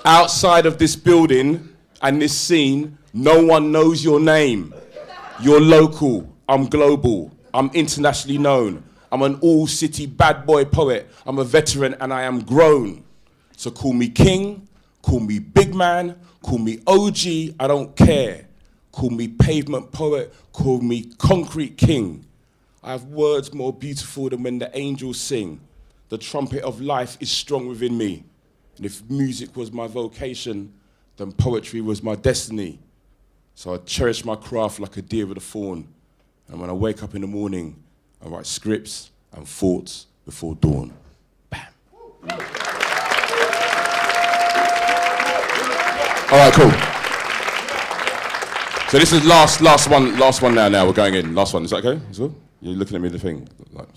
Outside of this building and this scene, no one knows your name. You're local, I'm global, I'm internationally known. I'm an all-city bad boy poet. I'm a veteran and I am grown. So call me king, call me big man, call me OG, I don't care. Call me pavement poet, call me concrete king. I have words more beautiful than when the angels sing. The trumpet of life is strong within me. And if music was my vocation, then poetry was my destiny. So I cherish my craft like a deer with a fawn. And when I wake up in the morning, I write scripts and thoughts before dawn. Bam. All right, cool. So this is last one now. We're going in. Last one. Is that okay? Is it? You're looking at me the thing. Like,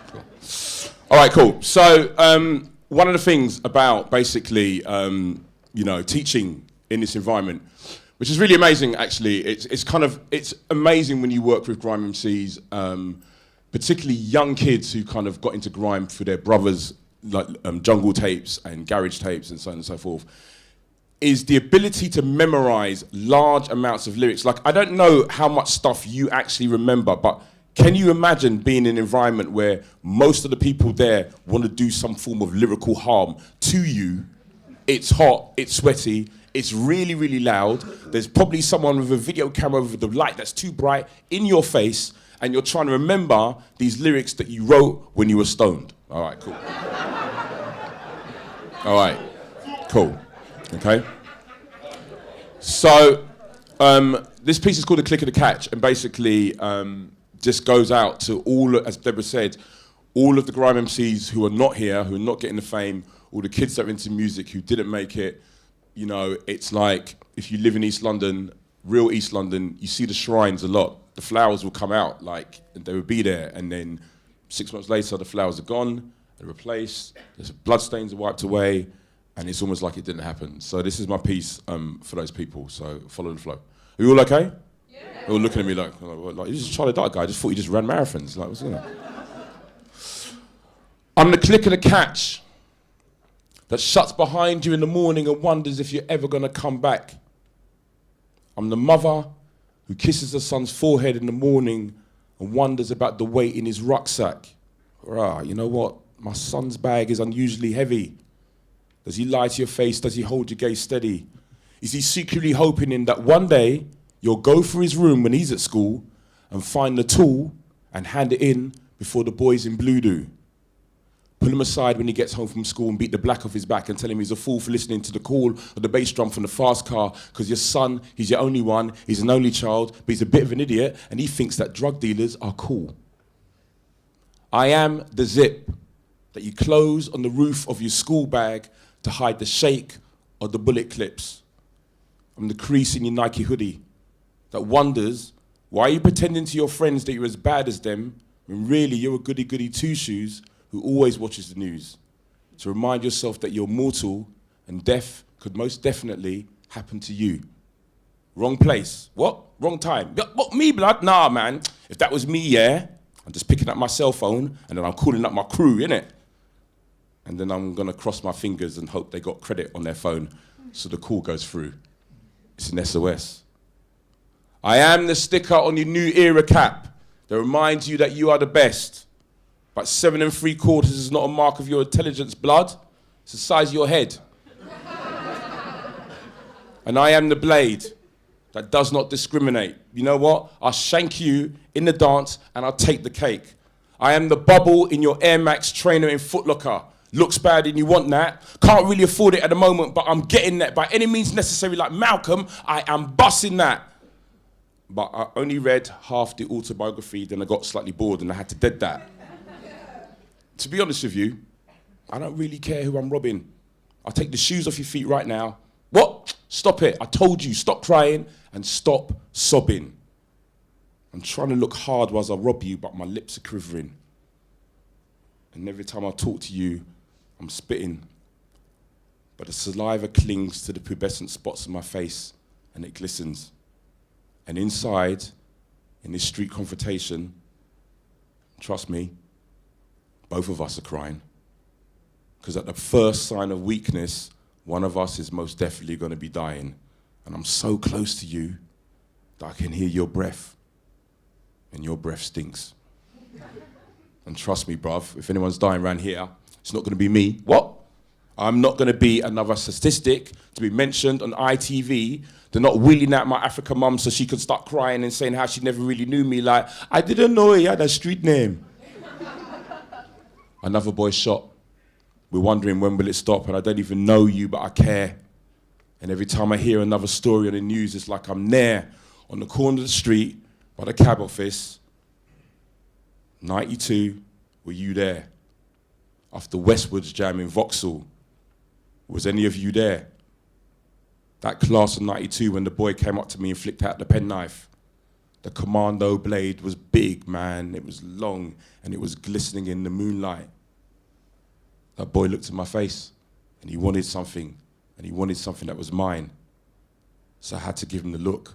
cool. All right, cool. So one of the things about basically, teaching in this environment, which is really amazing, actually. It's amazing when you work with grime MCs, particularly young kids who kind of got into grime through their brothers, like jungle tapes and garage tapes and so on and so forth, is the ability to memorize large amounts of lyrics. Like, I don't know how much stuff you actually remember, but can you imagine being in an environment where most of the people there want to do some form of lyrical harm to you? It's hot, it's sweaty, it's really, really loud. There's probably someone with a video camera with the light that's too bright in your face, and you're trying to remember these lyrics that you wrote when you were stoned. All right, cool. All right, cool. Okay. So this piece is called "The Click of the Catch," and basically just goes out to all, as Deborah said, all of the grime MCs who are not here, who are not getting the fame, all the kids that are into music who didn't make it. You know, it's like if you live in East London, real East London, you see the shrines a lot. The flowers will come out, like, and they would be there, and then 6 months later, the flowers are gone, they're replaced, there's bloodstains are wiped away, and it's almost like it didn't happen. So this is my piece for those people, so follow the flow. Are you all okay? Yeah. They're all looking at me like you're just a Charlie Dark guy, I just thought you just ran marathons. Like, what's going on? I'm the click of the catch that shuts behind you in the morning and wonders if you're ever gonna come back. I'm the mother who kisses her son's forehead in the morning and wonders about the weight in his rucksack. You know what? My son's bag is unusually heavy. Does he lie to your face? Does he hold your gaze steady? Is he secretly hoping in that one day you'll go for his room when he's at school and find the tool and hand it in before the boys in blue do? Pull him aside when he gets home from school and beat the black off his back and tell him he's a fool for listening to the call of the bass drum from the fast car because your son, he's your only one, he's an only child, but he's a bit of an idiot and he thinks that drug dealers are cool. I am the zip that you close on the roof of your school bag to hide the shake or the bullet clips. I'm the crease in your Nike hoodie that wonders why you're pretending to your friends that you're as bad as them when really you're a goody-goody two-shoes who always watches the news. To remind yourself that you're mortal and death could most definitely happen to you. Wrong place. What? Wrong time. What, me, blood? Nah, man. If that was me, yeah, I'm just picking up my cell phone and then I'm calling up my crew, innit? And then I'm gonna cross my fingers and hope they got credit on their phone so the call goes through. It's an SOS. I am the sticker on your new era cap that reminds you that you are the best. But 7 3/4 is not a mark of your intelligence, blood. It's the size of your head. And I am the blade that does not discriminate. You know what? I'll shank you in the dance and I'll take the cake. I am the bubble in your Air Max trainer in Foot Locker. Looks bad and you want that. Can't really afford it at the moment, but I'm getting that. By any means necessary, like Malcolm, I am busting that. But I only read half the autobiography, then I got slightly bored and I had to dead that. To be honest with you, I don't really care who I'm robbing. I'll take the shoes off your feet right now. What? Stop it. I told you, stop crying and stop sobbing. I'm trying to look hard whilst I rob you, but my lips are quivering. And every time I talk to you, I'm spitting. But the saliva clings to the pubescent spots on my face and it glistens. And inside, in this street confrontation, trust me, both of us are crying. Because at the first sign of weakness, one of us is most definitely going to be dying. And I'm so close to you that I can hear your breath. And your breath stinks. And trust me, bruv, if anyone's dying around here, it's not going to be me. What? I'm not going to be another statistic to be mentioned on ITV. They're not wheeling out my African mum so she could start crying and saying how she never really knew me. Like, I didn't know he had a street name. Another boy shot. We're wondering when will it stop, and I don't even know you, but I care. And every time I hear another story on the news, it's like I'm there on the corner of the street by the cab office. 92, were you there? After Westwood's jam in Vauxhall, was any of you there? That class of 92 when the boy came up to me and flicked out the penknife. The commando blade was big, man. It was long and it was glistening in the moonlight. That boy looked in my face and he wanted something that was mine. So I had to give him the look.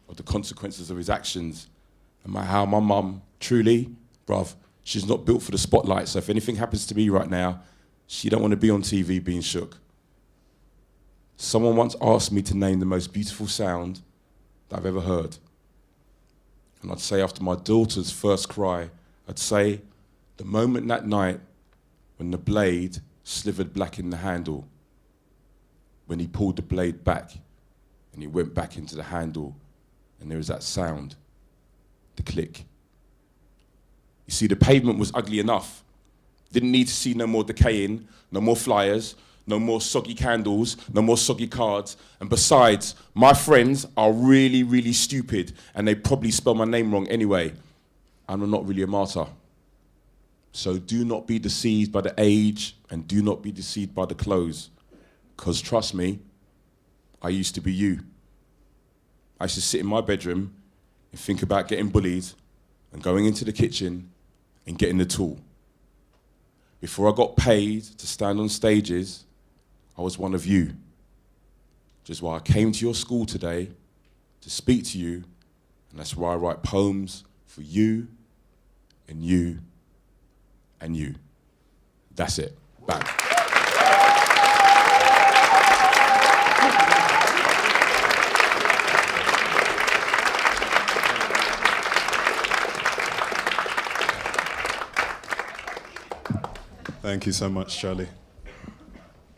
Of the consequences of his actions and how my mum, truly, bruv, she's not built for the spotlight. So if anything happens to me right now, she don't want to be on TV being shook. Someone once asked me to name the most beautiful sound that I've ever heard. And I'd say after my daughter's first cry, I'd say the moment that night when the blade slivered black in the handle, when he pulled the blade back and he went back into the handle and there was that sound, the click. You see, the pavement was ugly enough. Didn't need to see no more decaying, no more flyers, no more soggy candles, no more soggy cards. And besides, my friends are really, really stupid and they probably spell my name wrong anyway. And I'm not really a martyr. So do not be deceived by the age and do not be deceived by the clothes. Because trust me, I used to be you. I used to sit in my bedroom and think about getting bullied and going into the kitchen and getting the tool. Before I got paid to stand on stages, I was one of you. Which is why I came to your school today to speak to you, and that's why I write poems for you and you and you. That's it. Bang. Thank you so much, Charlie.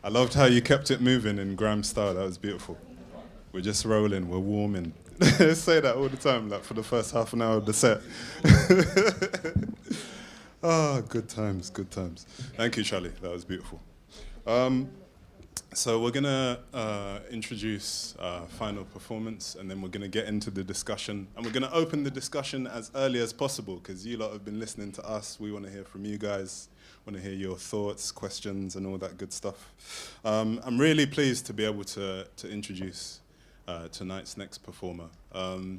I loved how you kept it moving in grime style. That was beautiful. We're just rolling, we're warming. Say that all the time, like for the first half an hour of the set. Oh, good times, good times. Thank you, Charlie. That was beautiful. So we're gonna introduce our final performance, and then we're gonna get into the discussion. And we're gonna open the discussion as early as possible, because you lot have been listening to us. We wanna hear from you guys. Want to hear your thoughts, questions, and all that good stuff. I'm really pleased to be able to introduce tonight's next performer.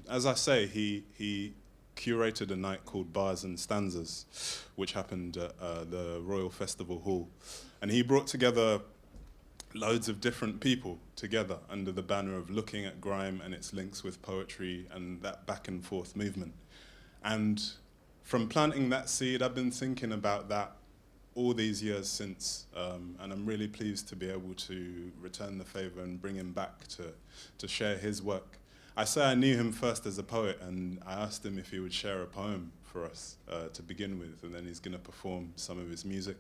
As I say, he curated a night called Bars and Stanzas, which happened at the Royal Festival Hall. And he brought together loads of different people together under the banner of looking at grime and its links with poetry and that back and forth movement. And from planting that seed, I've been thinking about that all these years since, and I'm really pleased to be able to return the favor and bring him back to share his work. I say I knew him first as a poet, and I asked him if he would share a poem for us to begin with, and then he's gonna perform some of his music.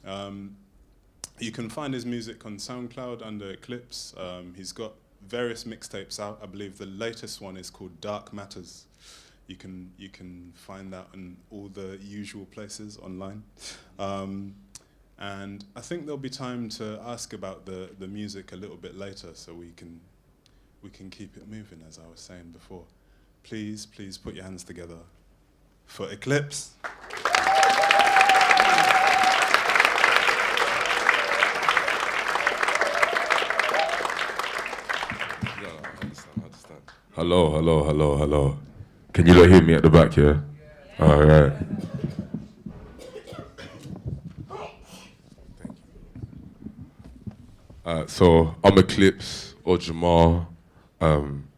You can find his music on SoundCloud under Eklipse. He's got various mixtapes out. I believe the latest one is called Dark Matters. You can find that in all the usual places online. And I think there'll be time to ask about the music a little bit later, so we can keep it moving, as I was saying before. Please put your hands together for Eklipse. I understand. Hello. Can you not hear me at the back, yeah? All right. So I'm Eklipse or Jamal. I'm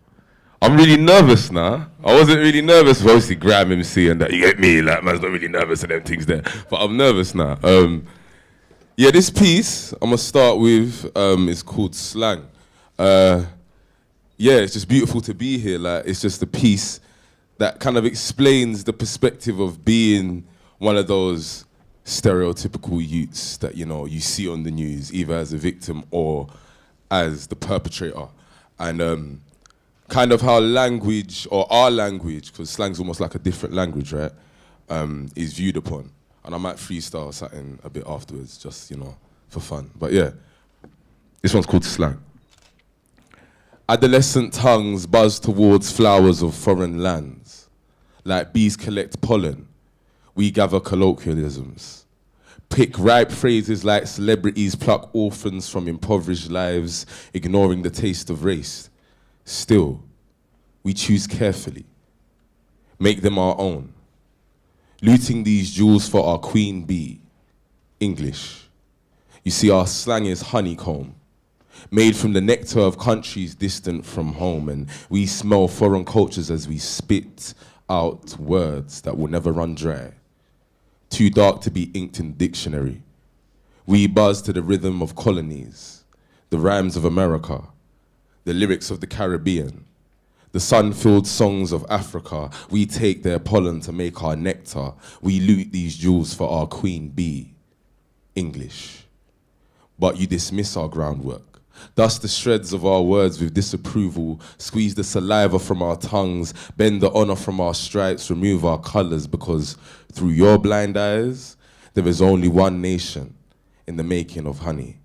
really nervous now. I wasn't really nervous, obviously grime MC and that, you get me, like man's not really nervous and them things there. But I'm nervous now. Yeah, this piece I'm gonna start with is called Slang. Yeah, it's just beautiful to be here. Like, it's just a piece that kind of explains the perspective of being one of those stereotypical youths that, you know, you see on the news, either as a victim or as the perpetrator. And kind of how language, or our language, because slang's almost like a different language, right, is viewed upon. And I might freestyle something a bit afterwards, just, you know, for fun. But yeah, this one's called Slang. Adolescent tongues buzz towards flowers of foreign lands. Like bees collect pollen, we gather colloquialisms. Pick ripe phrases like celebrities pluck orphans from impoverished lives, ignoring the taste of race. Still, we choose carefully, make them our own. Looting these jewels for our queen bee, English. You see, our slang is honeycomb, made from the nectar of countries distant from home, and we smell foreign cultures as we spit out words that will never run dry. Too dark to be inked in dictionary. We buzz to the rhythm of colonies, the rhymes of America, the lyrics of the Caribbean, the sun-filled songs of Africa. We take their pollen to make our nectar. We loot these jewels for our queen bee, English. But you dismiss our groundwork. Dust the shreds of our words with disapproval, squeeze the saliva from our tongues, bend the honor from our stripes, remove our colors, because through your blind eyes, there is only one nation in the making of honey.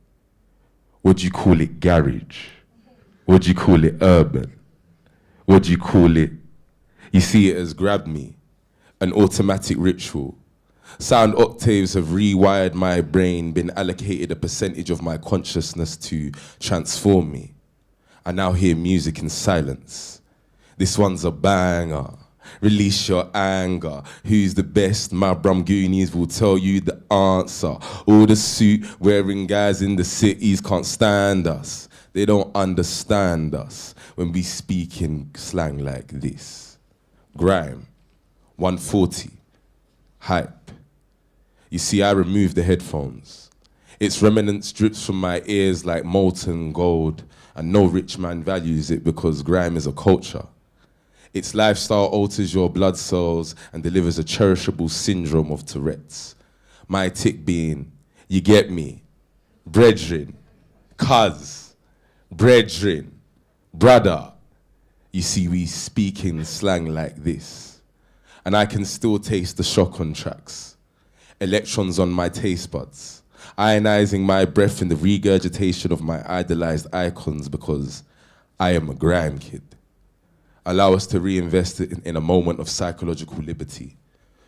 Would you call it garage? Would you call it urban? Would you call it, you see it as grab me, an automatic ritual. Sound octaves have rewired my brain, been allocated a percentage of my consciousness to transform me. I now hear music in silence. This one's a banger. Release your anger. Who's the best? My Goonies will tell you the answer. All the suit-wearing guys in the cities can't stand us. They don't understand us when we speak in slang like this. Grime, 140, hype. You see, I removed the headphones. Its remnants drips from my ears like molten gold, and no rich man values it because grime is a culture. Its lifestyle alters your blood cells and delivers a cherishable syndrome of Tourette's. My tick being, You get me? Brethren, cuz, brethren, brother. You see, we speak in slang like this. And I can still taste the shock on tracks. Electrons on my taste buds. Ionizing my breath in the regurgitation of my idolized icons because I am a grime kid. Allow us to reinvest it in a moment of psychological liberty.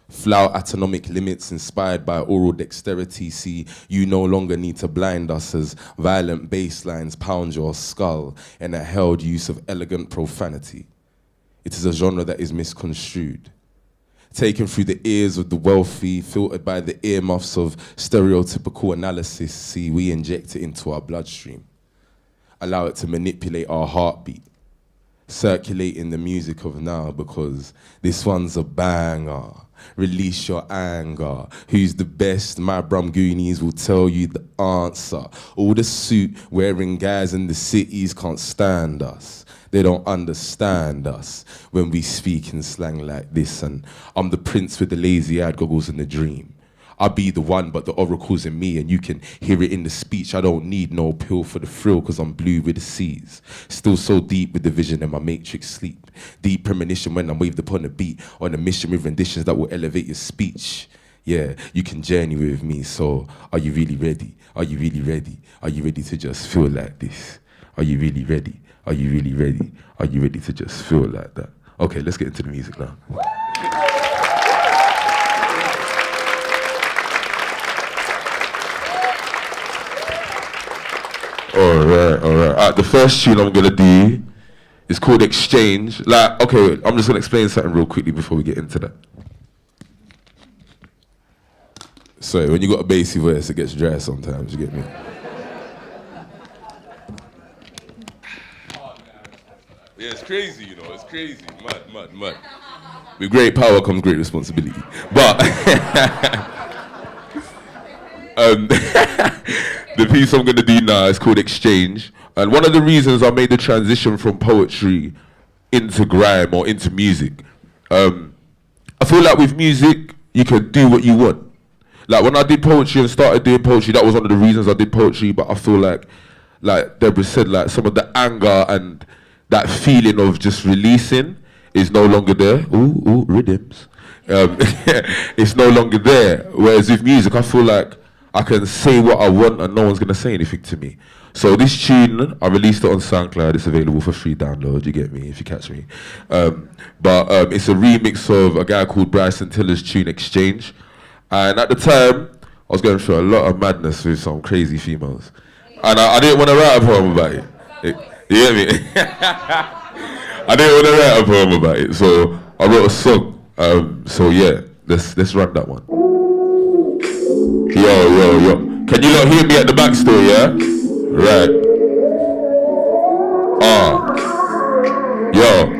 Flout atomic limits inspired by oral dexterity. See, you no longer need to blind us as violent bass lines pound your skull in a held use of elegant profanity. It is a genre that is misconstrued. Taken through the ears of the wealthy, filtered by the earmuffs of stereotypical analysis. See, we inject it into our bloodstream. Allow it to manipulate our heartbeat. Circulating the music of now because this one's a banger. Release your anger. Who's the best? My Brum Goonies will tell you the answer. All the suit wearing guys in the cities can't stand us. They don't understand us when we speak in slang like this. And I'm the prince with the lazy-eyed goggles and the dream. I'll be the one, but the oracle's in me, and you can hear it in the speech. I don't need no pill for the thrill, cause I'm blue with the seas. Still so deep with the vision in my matrix sleep. Deep premonition when I'm waved upon a beat, on a mission with renditions that will elevate your speech. Yeah, you can journey with me, so are you really ready? Are you really ready? Are you ready to just feel like this? Are you really ready? Are you really ready? Are you ready to just feel like that? Okay, let's get into the music now. Alright. The first tune I'm gonna do is called Exchange. Like, okay, I'm just gonna explain something real quickly before we get into that. Sorry, when you got a bassy voice, it gets dry sometimes, you get me? Yeah, it's crazy, you know, it's crazy. Mad. With great power comes great responsibility. But the piece I'm gonna do now is called Exchange. And one of the reasons I made the transition from poetry into grime or into music, I feel like with music, you can do what you want. Like when I did poetry and started doing poetry, that was one of the reasons I did poetry, but I feel like Deborah said, like some of the anger and that feeling of just releasing is no longer there. Ooh, rhythms. It's no longer there. Whereas with music, I feel like I can say what I want and no one's gonna say anything to me. So this tune, I released it on SoundCloud. It's available for free download, you get me, if you catch me. But it's a remix of a guy called Bryson Tiller's tune Exchange. And at the time, I was going through a lot of madness with some crazy females. And I didn't want to write a poem about it. You get me? I didn't want to write a poem about it, so I wrote a song. So yeah, let's run that one. Yo. Can you not hear me at the back still, yeah? Right. Yo.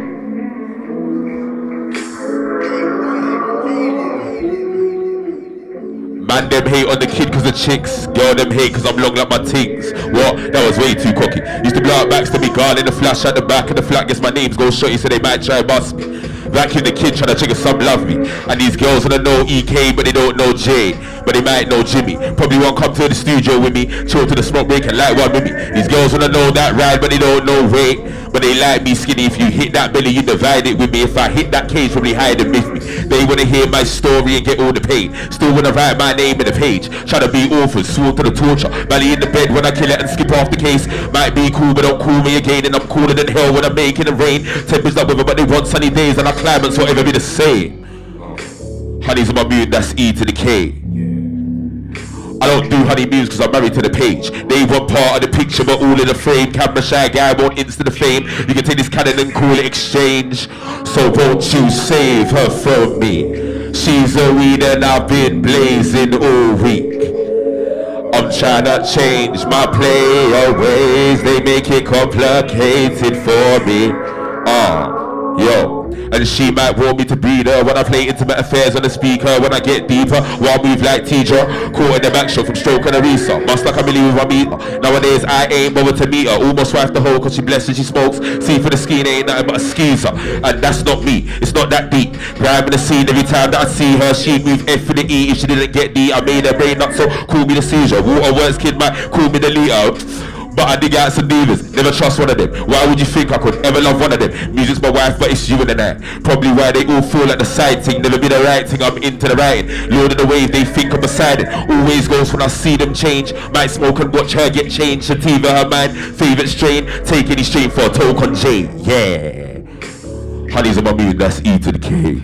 Man, them hate on the kid cause the chicks. Girl, them hate cause I'm long like my tings. What? That was way too cocky. Used to blow out backs to me, gone in the flash at the back of the flat. Guess my name's go shorty so they might try and bust me. Back in the kid trying to trigger some love me. And these girls wanna know EK but they don't know J. But they might know Jimmy. Probably won't come to the studio with me. Chill to the smoke break and light one with me. These girls wanna know that ride but they don't know weight. But they like me skinny. If you hit that belly you divide it with me. If I hit that cage probably hide and miss me. They wanna hear my story and get all the pay. Still wanna write my name in the page. Try to be awful, sworn to the torture. Belly in the bed when I kill it and skip off the case. Might be cool but don't call me again. And I'm cooler than hell when I'm making it rain. Tempers not with it but they want sunny days. And our climates won't ever be the same. Honey's in my mood, that's E to the K. I don't do honey music cause I'm married to the page. They want part of the picture but all in the frame. Camera shy guy want instant fame. You can take this cannon and call it exchange. So won't you save her from me? She's a weed and I've been blazing all week. I'm trying to change my player ways. They make it complicated for me. Yo. And she might want me to breed her when I play intimate affairs on the speaker. When I get deeper, while move like teacher. Caught in the back shot from stroke and a research. Must like a million with my meter. Nowadays I ain't bothered to meet her. Almost wife the hoe cause she blessed and she smokes. See for the skin ain't nothing but a skeezer. And that's not me, it's not that deep. Grabbing the scene every time that I see her. She'd move F for the E if she didn't get D. I made her brain up so call me the seizure. Water words kid might call me the leader. But I dig out some divas, never trust one of them. Why would you think I could ever love one of them? Music's my wife, but it's you and I. Probably why they all feel like the side thing. Never be the right thing, I'm into the writing. Lord of the wave, they think I'm beside it. Always goes when I see them change. Might smoke and watch her get changed. Sativa, her mind, favourite strain. Take any strain for a toke on J. Yeah. Honey's on my mood, that's E to the K.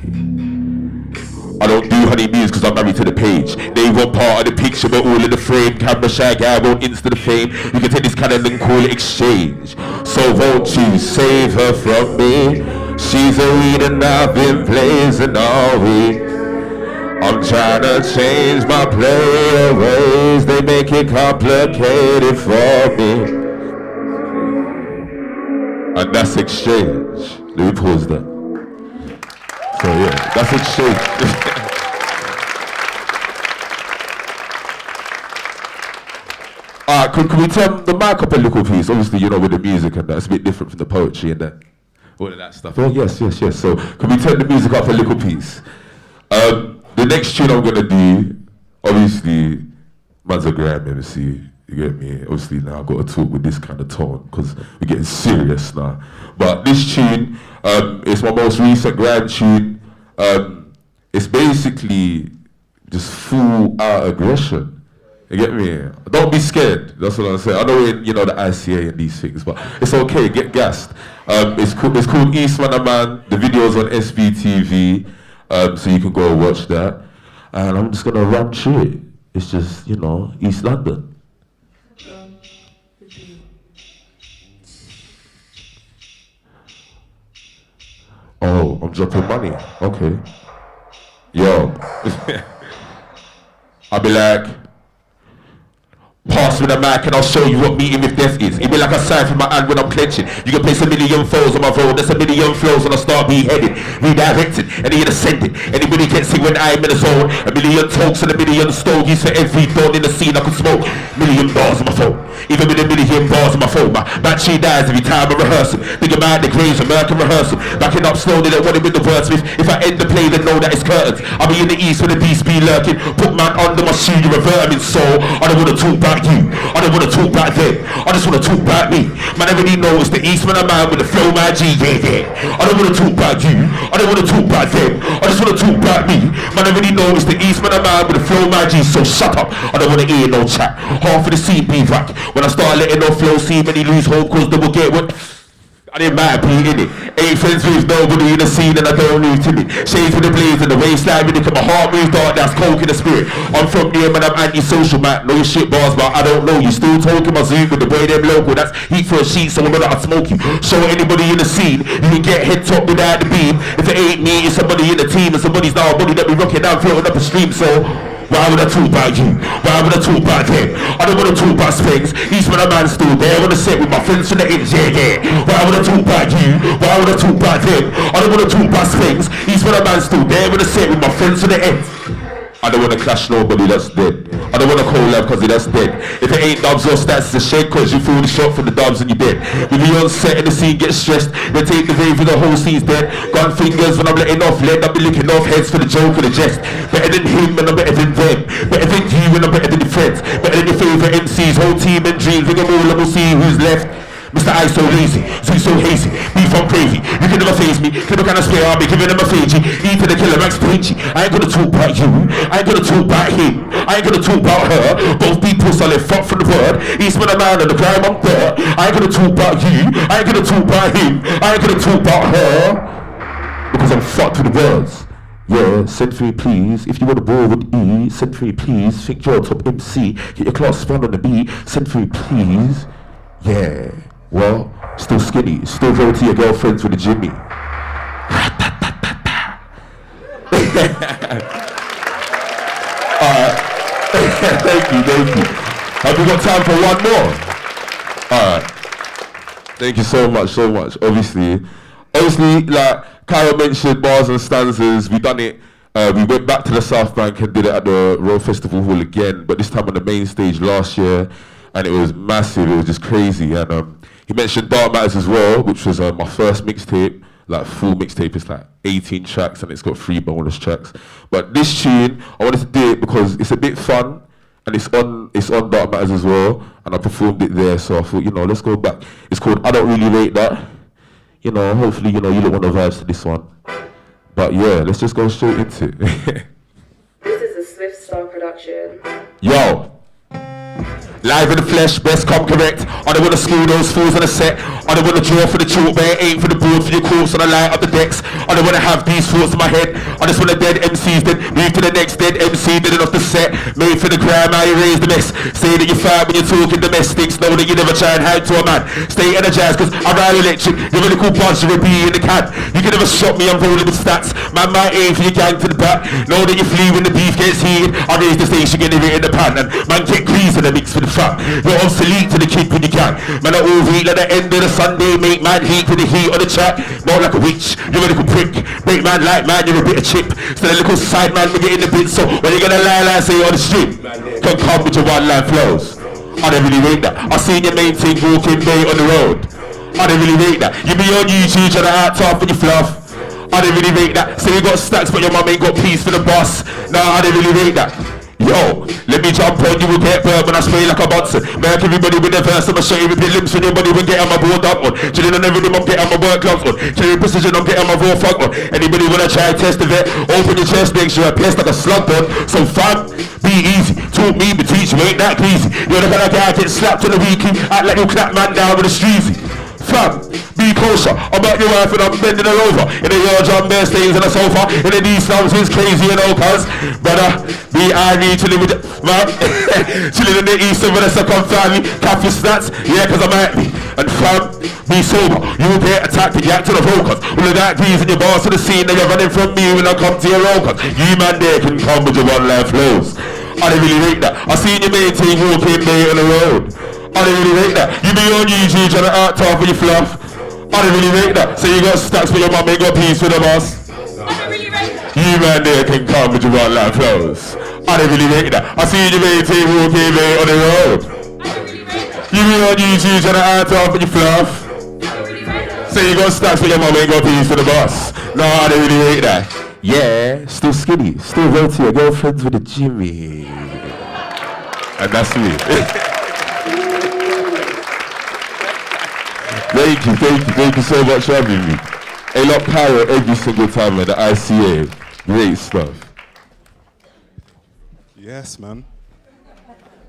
I don't do honey meals cause I'm married to the page. They want part of the picture but all in the frame. Camera shy guy won't insta the fame. You can take this cannon and call it exchange. So won't you save her from me? She's a weed and I've been blazing all week. I'm trying to change my player ways. They make it complicated for me. And that's exchange. Let me pause that. So yeah, that's exchange. Alright, could we turn the mic up a little piece? Obviously, you know, with the music and that's a bit different from the poetry and all of that stuff. Oh yes. So can we turn the music up a little piece? The next tune I'm gonna do, obviously, man's a grime MC. You get me? Obviously now I've got to talk with this kind of tone because we're getting serious now. But this tune, it's my most recent grime tune. It's basically just full out aggression. You get me? Don't be scared. That's what I'm saying. I know in, you know, the ICA and these things, but it's okay. Get gassed. It's called Eastman and Man. The video's on SBTV, so you can go and watch that. And I'm just gonna run through it. It's just, you know, East London. Oh, I'm dropping money. Okay. Yo. I'll be like, pass me the mic and I'll show you what meeting with death is. It be like a sign from my hand when I'm clenching. You can place a million foes on my road. There's a million flows and I start beheaded, redirected, and then ascended. Anybody can see when I'm in the zone. A million talks and a million stogies for every dawn in the scene I could smoke. Million bars on my phone. Even with a million bars on my phone, my battery dies every time I rehearse them. Think about the graves of Merc and rehearsal. Backing up slowly, they want it with the wordsmith. If I end the play, then know that it's curtains. I'll be in the east when the beast be lurking. Put man under my shoe, you revert him in soul. I don't want to talk about you. I don't want to talk about them. I just want to talk about me. Man, I already know it's the Eastman and Man with the flow, my G, yeah. I don't want to talk about you. I don't want to talk about them. I just want to talk about me. Man, I already know it's the Eastman and Man with the flow, my G, so shut up. I don't want to hear no chat. Half of the scene be rack. When I start letting no flow, see many lose hope, cause they will get what I didn't might be in it. Ain't friends with nobody in the scene and I don't move timid. Shades with the blaze and the waistline with it. My heart moves dark, that's coke in the spirit. I'm from near man, I'm anti-social man. Know your shit bars, but I don't know you. Still talking my Zoom with the boy them local. That's heat for a sheet, so I'm gonna smoke you. Show anybody in the scene, you can get head top without the beam. If it ain't me, it's somebody in the team. And somebody's now a body that be rocking down, floating up a stream, so why would I talk about you? Why would I talk about them? I don't want to talk about Spanks. Eastman and Man still there on the set with my friends from the ends, yeah. Why would I talk about you? Why would I talk about them? I don't want to talk about Spanks. Eastman and Man still there on the set with my friends from the ends. I don't want to clash nobody that's dead. I don't want to call love cause that's dead. If it ain't dubs or stats, it's a shake cause you feel the shot from the dubs and you're dead. When you're on set and the scene gets stressed, they take the rave and the whole scene's dead. Gun fingers when I'm letting off lead, I'll be licking off heads for the joke and the jest. Better than him and I'm better than them. Better than you and I'm better than your friends. Better than your favourite MCs, whole team and dreams. Ring them all and we'll see who's left. Mr. I so lazy, Zoo so hazy, beef on gravy. You can never face me, clip a kind of spare, I'll be giving him a fagey. Eat to the killer, Max Pinchy. I ain't gonna talk about you, I ain't gonna talk about him, I ain't gonna talk about her. Both people solid fuck from the word. Eastman and Man and the crime on third. I ain't gonna talk about you, I ain't gonna talk about him, I ain't gonna talk about her. Because I'm fucked with the words. Yeah, send for me please. If you want to ball with E, send for me please. Think you're a top MC, get your class spun on the B. Send for me please. Yeah. Well, still skinny, still go to your girlfriends with a Jimmy. Alright. Thank you. Have we got time for one more? Alright. Thank you so much. Obviously, obviously, like Kayo mentioned bars and stanzas, we done it. We went back to the South Bank and did it at the Royal Festival Hall again, but this time on the main stage last year, and it was massive, it was just crazy. And he mentioned Dark Matters as well, which was my first mixtape, like full mixtape. It's like 18 tracks and it's got 3 bonus tracks. But this tune, I wanted to do it because it's a bit fun, and it's on Dark Matters as well, and I performed it there, so I thought, you know, let's go back. It's called I Don't Really Rate That. You know, hopefully, you know, you don't want the vibes to this one. But yeah, let's just go straight into it. This is a Swift Star production. Yo! Live in the flesh, best come correct. I don't wanna school those fools on the set. I don't wanna draw for the chalk, but it ain't for the board for your course and I light up the decks. I don't wanna have these thoughts in my head. I just wanna dead MCs then move to the next dead MC, then off the set. Made for the crime, I erase the mess. Say that you're fine when you're talking domestics. Know that you never try and hide to a man. Stay energized, cause I ride electric. You're really cool bunch, you're a bee in the can. You can never shot me, I'm rolling with stats. Man might aim for your gang to the back. Know that you flee when the beef gets heated. I raise the station, get it in the pan. And man get grease in the mix for the fat. You're obsolete to the kid when you can. Man, I overeat like the end of the Sunday. Make man heat to the heat on the track. Not like a witch, you're a little prick. Break man like man, you're a bit of chip. Still a little side man, we get in the bit. So when you gonna lie, say on the street, can come with your one line flows. I don't really rate that. I seen your main thing walking bay on the road. I don't really rate that. You be on YouTube trying to act tough and you fluff. I don't really rate that. Say you got stacks but your mum ain't got peace for the boss. Nah, I don't really rate that. Yo, let me jump on you, will get burnt when I spray like a Bunsen. Make everybody with their verse, I'ma show you with your limbs when your body will get on my board up on. Chilling on everything, I'm getting my work gloves on. Carrying precision, I'm getting my raw funk on. Anybody wanna try and test the vet? Open your chest, make sure I piss like a slug on. So fam, be easy. Talk me, but teach you ain't that easy. You're the kind of guy get slapped on the weekly, act like you clap man down with a streezy. Fam, be kosher. I'm at your wife and I'm bending her over. In the yard, John Bear stays on the sofa. In the these slums, it's crazy, you know, cuz. Brother, be I need to live with man. Chilling in the east and with a second family. Cafe stats, yeah, cuz I'm at me. And fam, be sober. You will get attacked and you act to the focus. All of that grease and your boss to the scene. Then you're running from me when I come to your roll, cuz you man there can come with your one life flows. I don't really rate that. I seen your main team walking day on the road. I don't really rate that. You be on YouTube trying to act tough with your fluff. I don't really rate that. So you got stacks but your mum ain't got peace for the boss. I don't really rate that. You man there can come with your one life flows. I don't really rate that. I see you main team walking day on the road. I don't really rate that. You be on YouTube trying to act tough with your fluff. I don't really rate that. So you got stacks but your mum ain't got peace for the boss. No, I don't really rate that. Yeah, still skinny, still roti, your girlfriend's with a Jimmy. And that's me. Thank you so much for having me. A lot of power every single time at the ICA. Great stuff. Yes, man.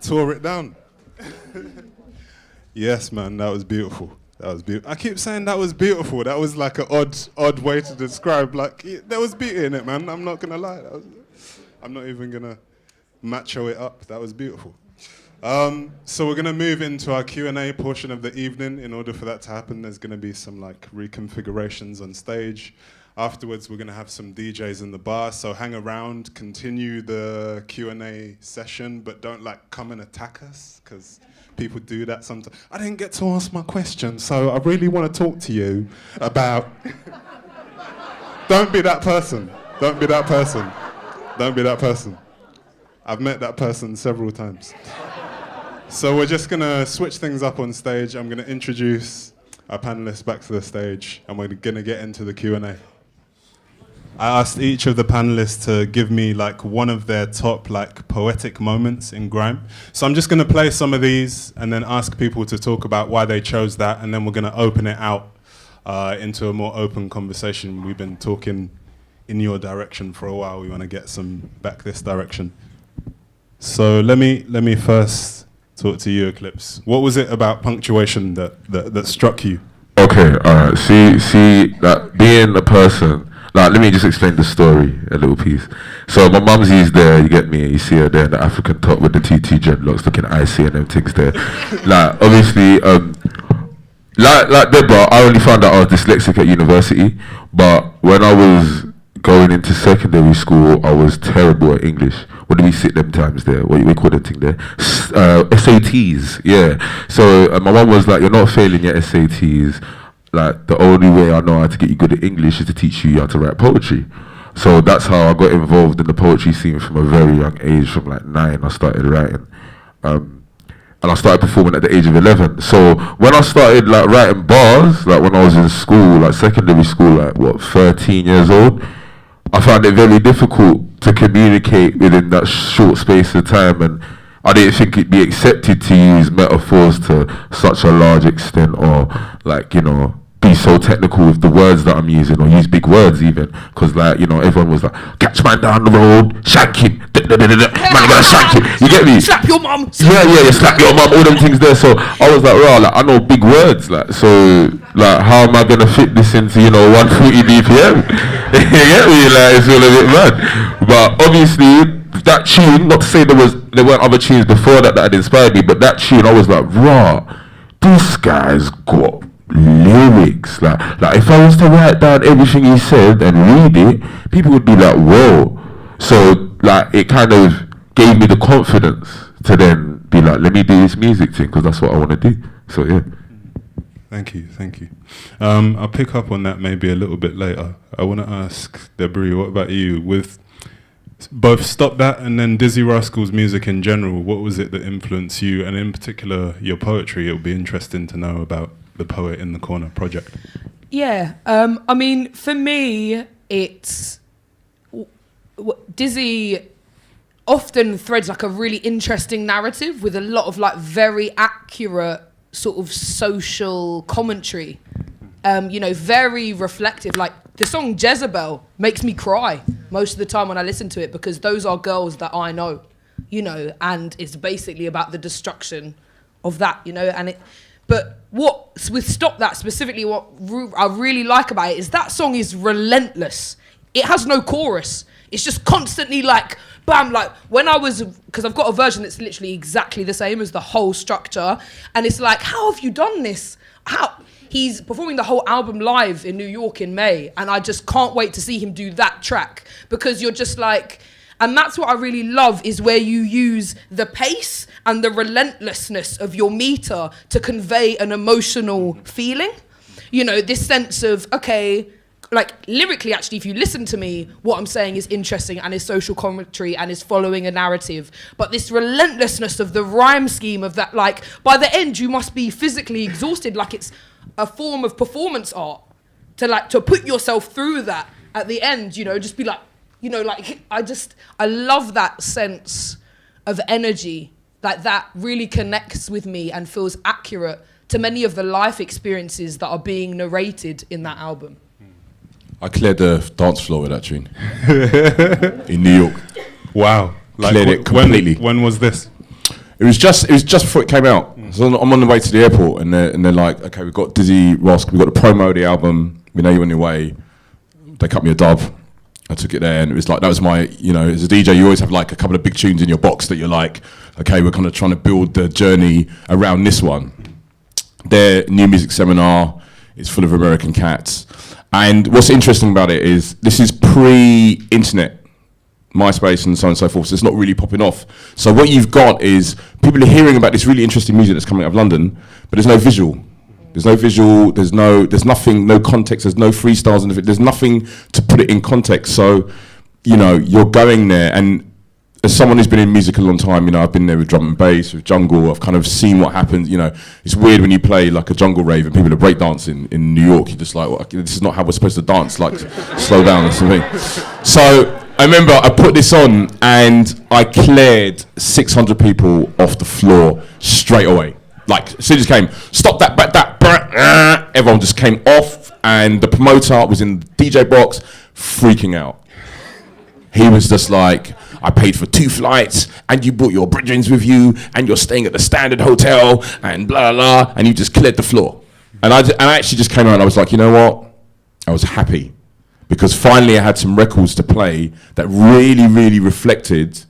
Tore it down. Yes, man, that was beautiful. That was beautiful. I keep saying that was beautiful. That was like an odd way to describe. Like, there was beauty in it, man. I'm not gonna lie. I'm not even gonna macho it up. That was beautiful. So we're gonna move into our Q&A portion of the evening. In order for that to happen, there's gonna be some like reconfigurations on stage. Afterwards, we're gonna have some DJs in the bar, so hang around, continue the Q&A session, but don't like come and attack us, because people do that sometimes. I didn't get to ask my question, so I really want to talk to you about... Don't be that person. Don't be that person. Don't be that person. I've met that person several times. So we're just gonna switch things up on stage. I'm gonna introduce our panelists back to the stage, and we're gonna get into the Q&A. I asked each of the panelists to give me like one of their top like poetic moments in grime. So I'm just gonna play some of these and then ask people to talk about why they chose that, and then we're gonna open it out into a more open conversation. We've been talking in your direction for a while. We wanna get some back this direction. So let me first talk to you, Eklipse. What was it about punctuation that struck you? Okay, alright. See that being a person, like, let me just explain the story a little piece. So my mumsy's there, you get me, you see her there in the African top with the TT dreadlocks looking icy and them things there. Like, obviously, like Deborah, I only found out I was dyslexic at university, but when I was going into secondary school, I was terrible at English. What do we sit them times there? What do we call that thing there? SATs, yeah. So my mum was like, you're not failing your SATs. like the only way I know how to get you good at English is to teach you how to write poetry. So that's how I got involved in the poetry scene from a very young age. From like 9, I started writing, and I started performing at the age of 11. So when I started like writing bars, like when I was in school, like secondary school, like 13 years old, I found it very difficult to communicate within that short space of time, and I didn't think it'd be accepted to use metaphors to such a large extent, or like, you know, be so technical with the words that I'm using, or use big words even, because like, you know, everyone was like, catch man down the road, shank him, man gonna shank him, you get me? Slap your mum. Yeah, slap your mum, all them things there. So I was like, right, like I know big words, like, so like how am I gonna fit this into, you know, 140 BPM? You get me? Like, it's all a bit mad. But obviously that tune, not to say there weren't other tunes before that had inspired me, but that tune I was like, raw, this guy's got lyrics. Like if I was to write down everything he said and read it, people would be like, whoa. So like it kind of gave me the confidence to then be like, let me do this music thing, because that's what I want to do. So yeah. Thank you. I'll pick up on that maybe a little bit later. I want to ask Debris, what about you? With both Stop That and then Dizzy Rascal's music in general, what was it that influenced you, and in particular your poetry? It would be interesting to know about the Poet in the Corner project. Yeah, I mean, for me, it's Dizzy often threads like a really interesting narrative with a lot of like very accurate sort of social commentary. You know, very reflective. Like the song Jezebel makes me cry most of the time when I listen to it, because those are girls that I know, you know, and it's basically about the destruction of that, you know, and it. But what with Stop That specifically, what I really like about it is that song is relentless. It has no chorus. It's just constantly like, bam, like when I was, because I've got a version that's literally exactly the same as the whole structure. And it's like, how have you done this? How? He's performing the whole album live in New York in May. And I just can't wait to see him do that track, because you're just like, and that's what I really love, is where you use the pace and the relentlessness of your meter to convey an emotional feeling. You know, this sense of, okay, like lyrically, actually, if you listen to me, what I'm saying is interesting and is social commentary and is following a narrative. But this relentlessness of the rhyme scheme of that, like by the end, you must be physically exhausted, like it's a form of performance art to put yourself through that at the end, you know, just be like, you know, like I love that sense of energy. Like that really connects with me and feels accurate to many of the life experiences that are being narrated in that album. I cleared the dance floor with that tune in New York. Wow. Like Cleared it completely. When was this? It was just before it came out. So I'm on the way to the airport, and they're like, okay, we've got Dizzy Rascal, we've got the promo of the album, we know you're on your way. They cut me a dub. I took it there, and it was like, that was my, you know, as a DJ, you always have like a couple of big tunes in your box that you're like, okay, we're kind of trying to build the journey around this one. Their new music seminar is full of American cats. And what's interesting about it is this is pre-internet, MySpace and so on and so forth, so it's not really popping off. So what you've got is people are hearing about this really interesting music that's coming out of London, but there's no visual. There's no visual, there's nothing, no context, there's no freestyles, there's nothing to put it in context. So, you know, you're going there, and as someone who's been in music a long time, you know, I've been there with drum and bass, with jungle, I've kind of seen what happens, you know. It's weird when you play like a jungle rave and people are breakdancing in New York, you're just like, well, this is not how we're supposed to dance, like slow down or something. So I remember I put this on and I cleared 600 people off the floor straight away. Like, as soon as it came, stop that, everyone just came off, and the promoter was in the DJ box freaking out. He was just like, I paid for 2 flights, and you brought your brethrens with you, and you're staying at the Standard Hotel, and blah, blah, and you just cleared the floor. And I actually just came out and I was like, you know what? I was happy, because finally I had some records to play that really, really reflected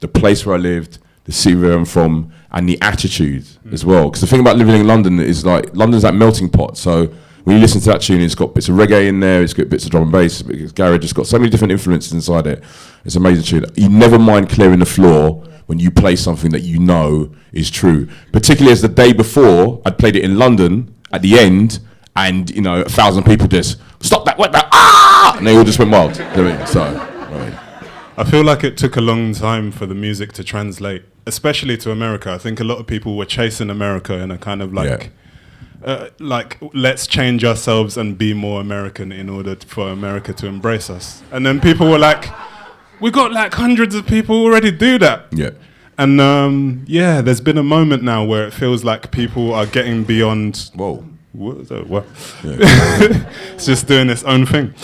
the place where I lived, the city where I'm from, and the attitude as well. Because the thing about living in London is like, London's that melting pot. So when you listen to that tune, it's got bits of reggae in there, it's got bits of drum and bass, it's garage, it's got so many different influences inside it. It's an amazing tune. You never mind clearing the floor when you play something that you know is true. Particularly as the day before, I'd played it in London at the end, and 1,000 people just stop that, what that, ah, and they all just went wild. You know what I mean? So, right. I feel like it took a long time for the music to translate, especially to America. I think a lot of people were chasing America in a kind of like let's change ourselves and be more American in order for America to embrace us. And then people were like, we got like hundreds of people already do that. Yeah. And there's been a moment now where it feels like people are getting beyond. Whoa. What? Yeah. It's just doing its own thing.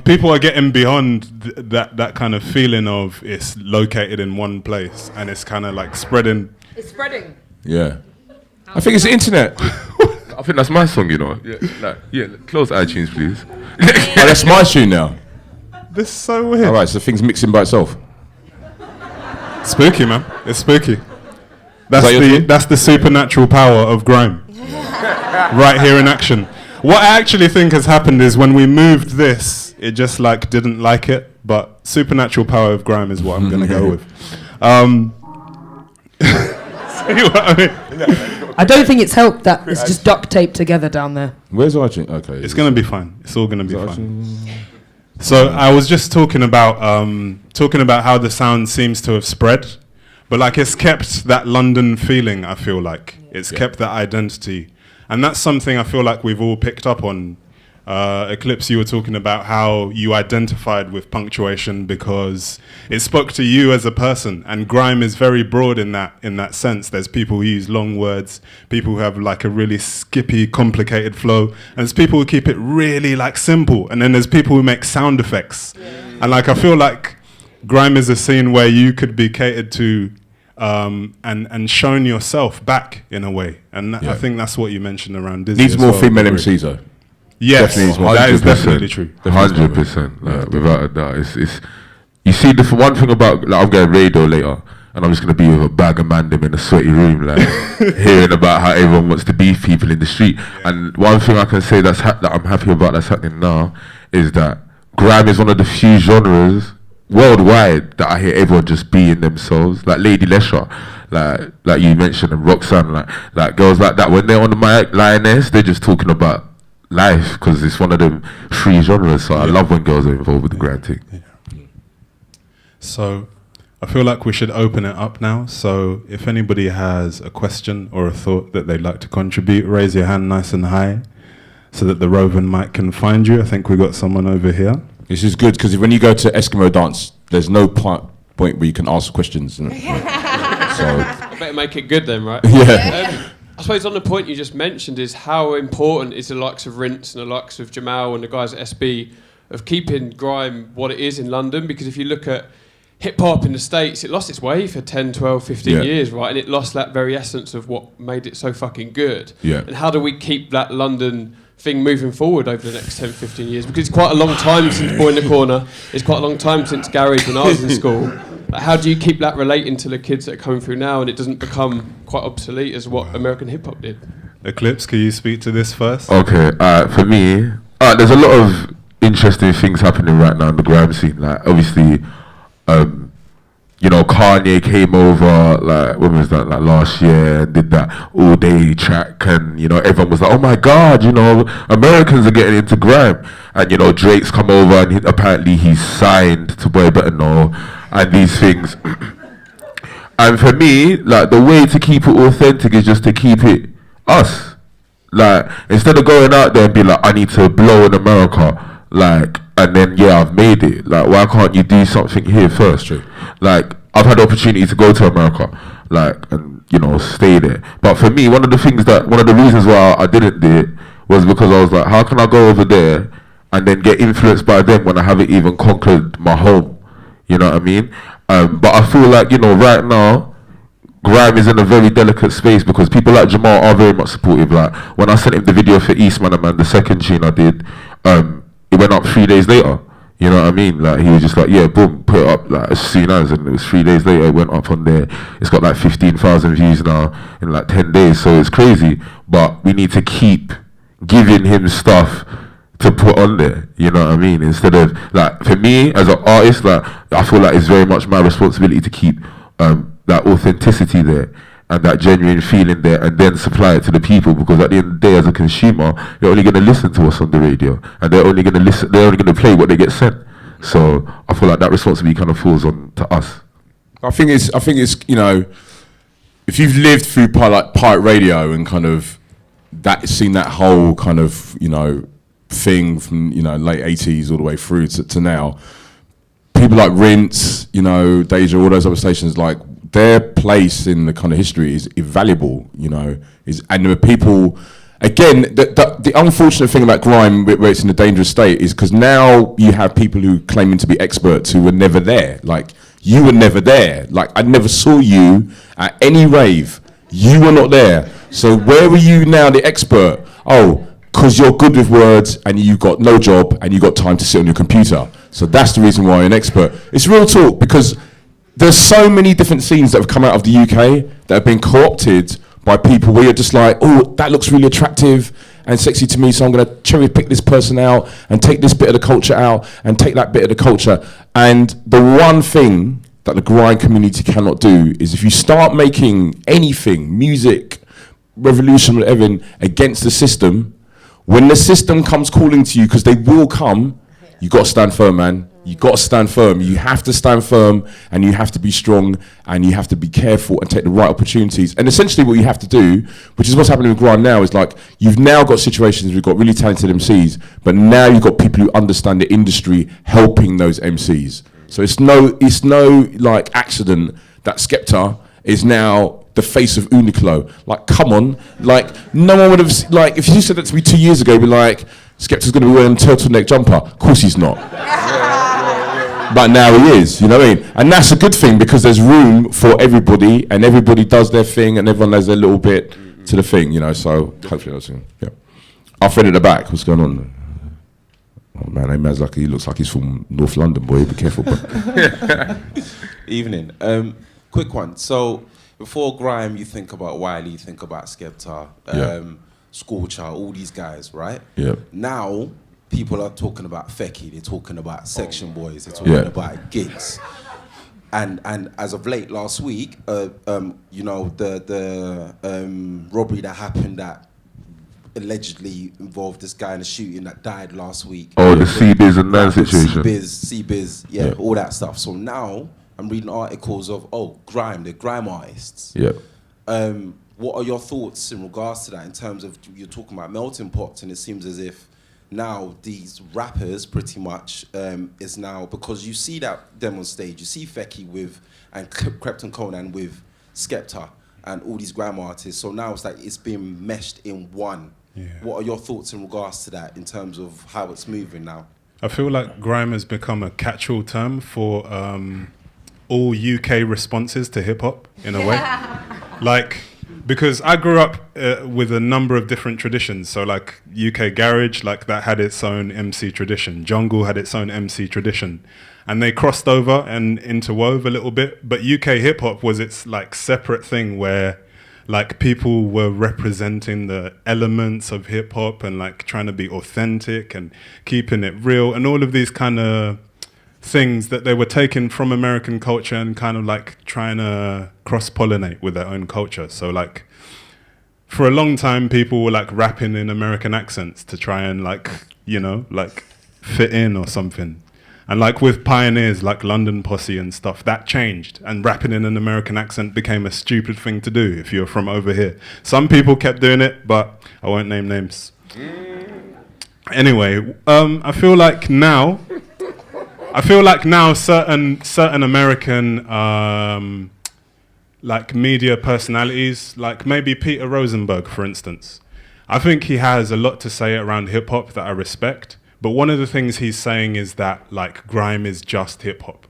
People are getting beyond that kind of feeling of it's located in one place and it's kind of like spreading. It's spreading. Yeah. I think it's the internet. I think that's my song, close iTunes, please. Oh, that's my tune now. This is so weird. All right, so things mixing by itself. Spooky, man. It's spooky. That That's the supernatural power of grime. Right here in action. What I actually think has happened is when we moved this, it just like didn't like it, but supernatural power of grime is what I'm going to go with. See what I mean? I don't think it's helped that it's just duct taped together down there. Where's our tune? Okay. It's going to be fine. It's all going to be fine. So I was just talking about how the sound seems to have spread, but like it's kept that London feeling. I feel like it's kept that identity, and that's something I feel like we've all picked up on. Eklipse, you were talking about how you identified with punctuation because it spoke to you as a person, and grime is very broad in that sense. There's people who use long words, people who have like a really skippy, complicated flow, and there's people who keep it really like simple, and then there's people who make sound effects. And like I feel like grime is a scene where you could be catered to and shown yourself back in a way, and I think that's what you mentioned around Disney. Needs more female MCs though. Yes, that is definitely true. 100%, without a doubt. It's you see the one thing about I'm going radio later, and I'm just gonna be with a bag of mandem in a sweaty room, like hearing about how everyone wants to beef people in the street. And one thing I can say that I'm happy about that's happening now is that grime is one of the few genres worldwide that I hear everyone just being themselves, like Lady Lesha, like you mentioned, and Roxanne, like girls like that. When they're on the mic, Lioness, they're just talking about life because it's one of the free genres. So I love when girls are involved with the grime thing. So I feel like we should open it up now. So if anybody has a question or a thought that they'd like to contribute, raise your hand nice and high so that the roving mic can find you. I think we got someone over here. This is good because when you go to Eskimo dance, there's no point where you can ask questions. So I better make it good then, right? Yeah. I suppose on the point you just mentioned is how important is the likes of Rinse and the likes of Jamal and the guys at SB of keeping grime what it is in London, because if you look at hip-hop in the States, it lost its way for 10, 12, 15 years, right? And it lost that very essence of what made it so fucking good. Yeah. And how do we keep that London thing moving forward over the next 10, 15 years? Because it's quite a long time since Boy in the Corner. It's quite a long time since Garage when I was in school. Like, how do you keep that relating to the kids that are coming through now and it doesn't become quite obsolete as what American hip-hop did? Eklipse, can you speak to this first? Okay, for me, there's a lot of interesting things happening right now in the grime scene. Like, obviously, Kanye came over, like, when was that, like last year, and did that all day track, and, everyone was like, oh my God, Americans are getting into grime. And, Drake's come over, and apparently he's signed to Boy Better Know, and these things. And for me, like, the way to keep it authentic is just to keep it us. Like, instead of going out there and be like, I need to blow in America, like, and then, I've made it. Like, why can't you do something here first? Like, I've had the opportunity to go to America, like, and, stay there. But for me, one of the reasons why I didn't do it was because I was like, how can I go over there and then get influenced by them when I haven't even conquered my home? You know what I mean? But I feel like, right now, grime is in a very delicate space because people like Jamal are very much supportive. Like, when I sent him the video for Eastman Man, the second tune I did, it went up 3 days later. You know what I mean? Like, he was just like, boom, put it up like as soon as, and it was 3 days later, it went up on there. It's got like 15,000 views now in like 10 days, so it's crazy. But we need to keep giving him stuff to put on there, you know what I mean? Instead of, like, for me as an artist, like, I feel like it's very much my responsibility to keep that authenticity there. and that genuine feeling there, and then supply it to the people, because at the end of the day, as a consumer, you're only going to listen to us on the radio, and they're only going to play what they get sent. So I feel like that responsibility kind of falls on to us. I think it's you know, if you've lived through pirate radio and kind of seen that whole kind of, you know, thing from, you know, late 80s all the way through to now, people like Rinse, you know, Deja, all those other stations, like their place in the kind of history is invaluable, you know, and the people, again, the unfortunate thing about grime where it's in a dangerous state is because now you have people who claiming to be experts who were never there. Like, you were never there. Like, I never saw you at any rave. You were not there. So where are you now, the expert? Oh, because you're good with words and you got no job and you got time to sit on your computer. So that's the reason why you're an expert. It's real talk, because there's so many different scenes that have come out of the UK that have been co-opted by people where you're just like, oh, that looks really attractive and sexy to me, so I'm going to cherry pick this person out and take this bit of the culture out and take that bit of the culture. And the one thing that the grime community cannot do is, if you start making anything, music, revolution, whatever, against the system, when the system comes calling to you, because they will come, you got to stand firm, man. You got to stand firm. You have to stand firm, and you have to be strong, and you have to be careful and take the right opportunities. And essentially what you have to do, which is what's happening with grime now, is like, you've now got situations, we've got really talented MCs, but now you've got people who understand the industry helping those MCs. So it's no like accident that Skepta is now the face of Uniqlo. Like, come on, like, no one would have, like, if you said that to me 2 years ago, be like, Skepta's going to be wearing a turtleneck jumper. Of course he's not. But now he is, you know what I mean? And that's a good thing, because there's room for everybody, and everybody does their thing, and everyone has their little bit to the thing, you know, so hopefully that's it. Yeah. Our friend at the back, what's going on? Oh man, that man's like, he looks like he's from North London, boy, be careful. Evening. Quick one. So, before grime, you think about Wiley, you think about Skepta, Scorcher, all these guys, right? Yeah. Now, people are talking about Fecky, they're talking about Section Boys, they're talking about gigs. And as of late last week, you know, the robbery that happened that allegedly involved this guy in a shooting that died last week. Oh, the C-Biz and Man situation. C-Biz, yeah, all that stuff. So now I'm reading articles of, grime, the grime artists. Yeah. What are your thoughts in regards to that, in terms of, you're talking about melting pots, and it seems as if now these rappers pretty much is now, because you see them on stage, you see Fecky with, and Krypton Conan with Skepta and all these grime artists, so now it's like it's being meshed in one. Yeah. What are your thoughts in regards to that, in terms of how it's moving now? I feel like grime has become a catch-all term for all UK responses to hip-hop, in a way. Like, because I grew up with a number of different traditions. So like UK garage, like that had its own MC tradition. Jungle had its own MC tradition. And they crossed over and interwove a little bit. But UK hip hop was its like separate thing, where like people were representing the elements of hip hop and like trying to be authentic and keeping it real, and all of these kind of things that they were taking from American culture and kind of like trying to cross-pollinate with their own culture. So like for a long time, people were like rapping in American accents to try and like, you know, like fit in or something. And like with pioneers like London Posse and stuff, that changed, and rapping in an American accent became a stupid thing to do if you're from over here. Some people kept doing it, but I won't name names. Anyway, I feel like now certain American like media personalities, like maybe Peter Rosenberg, for instance, I think he has a lot to say around hip hop that I respect. But one of the things he's saying is that like grime is just hip hop.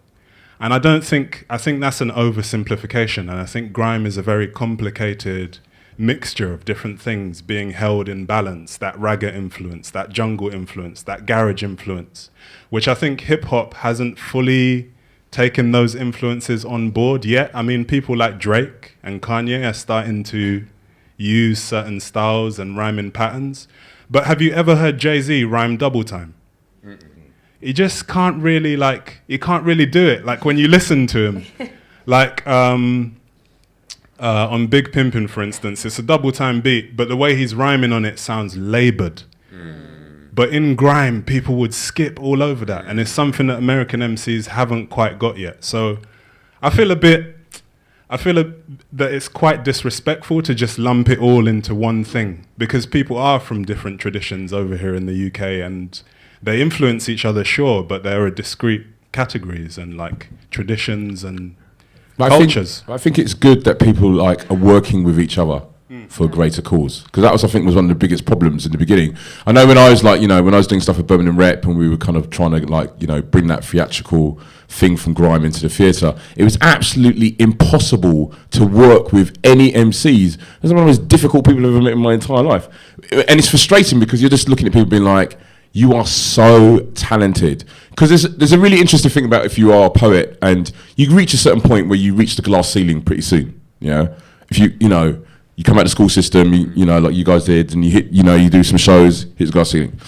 And I think that's an oversimplification. And I think grime is a very complicated mixture of different things being held in balance, that ragga influence, that jungle influence, that garage influence, which I think hip hop hasn't fully taken those influences on board yet. I mean, people like Drake and Kanye are starting to use certain styles and rhyming patterns. But have you ever heard Jay-Z rhyme double time? He just can't really he can't really do it. Like when you listen to him, like, On Big Pimpin', for instance, it's a double time beat, but the way he's rhyming on it sounds laboured. But in grime, people would skip all over that, and it's something that American MCs haven't quite got yet. So I feel that it's quite disrespectful to just lump it all into one thing, because people are from different traditions over here in the UK, and they influence each other, sure, but there are discrete categories and like traditions and cultures. I think it's good that people like are working with each other for a greater cause, because that was, I think, was one of the biggest problems in the beginning. I know when I was like, when I was doing stuff at Birmingham Rep, and we were kind of trying to like, bring that theatrical thing from grime into the theatre, it was absolutely impossible to work with any MCs. That's one of the most difficult people I've ever met in my entire life. And it's frustrating because you're just looking at people being like, you are so talented. Because there's a really interesting thing about if you are a poet and you reach a certain point where you reach the glass ceiling pretty soon. If you come out of the school system, like you guys did, and you hit, you do some shows, hit the glass ceiling.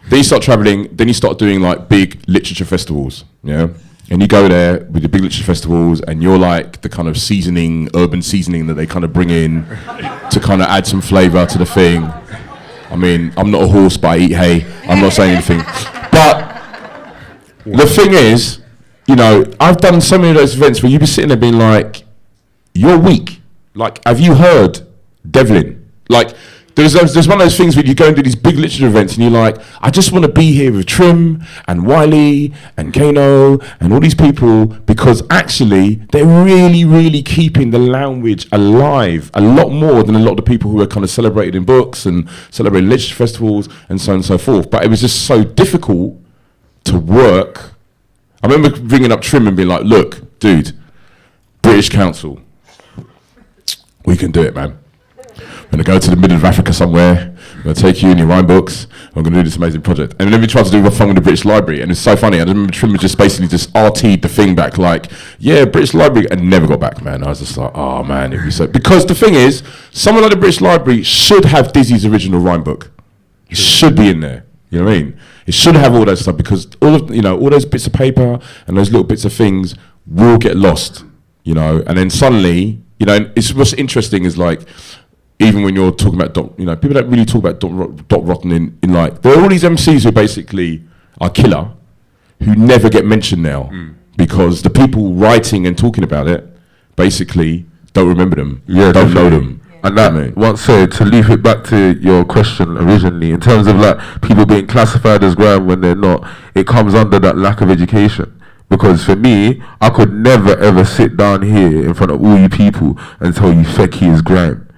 Then you start traveling, then you start doing like big literature festivals, and you go there with the big literature festivals, and you're like the kind of urban seasoning that they kind of bring in to kind of add some flavour to the thing. I mean, I'm not a horse, but I eat hay. I'm not saying anything. But the thing is, I've done so many of those events where you'd be sitting there being like, you're weak. Like, have you heard Devlin? Like, there's one of those things where you go and do these big literature events and you're like, I just want to be here with Trim and Wiley and Kayo and all these people, because actually they're really, really keeping the language alive a lot more than a lot of the people who are kind of celebrated in books and celebrated literature festivals and so on and so forth. But it was just so difficult to work. I remember ringing up Trim and being like, look, dude, British Council, we can do it, man. I'm going to go to the middle of Africa somewhere. I'm going to take you and your rhyme books. I'm going to do this amazing project. And then we tried to do a fun with the British Library. And it's so funny. I remember Trim was just basically just RT'd the thing back like, yeah, British Library, and never got back, man. I was just like, oh, man. It'd be so... Because the thing is, someone like the British Library should have Dizzy's original rhyme book. It should be in there. You know what I mean? It should have all that stuff, because all those bits of paper and those little bits of things will get lost, and then suddenly, it's what's interesting is like, even when you're talking about people don't really talk about Doc Rotten in like, there are all these MCs who basically are killer, who never get mentioned now, because the people writing and talking about it basically don't remember them, don't know them. And that, once said, to leave it back to your question originally, in terms of like people being classified as grime when they're not, it comes under that lack of education. Because for me, I could never ever sit down here in front of all you people and tell you Feki is grime.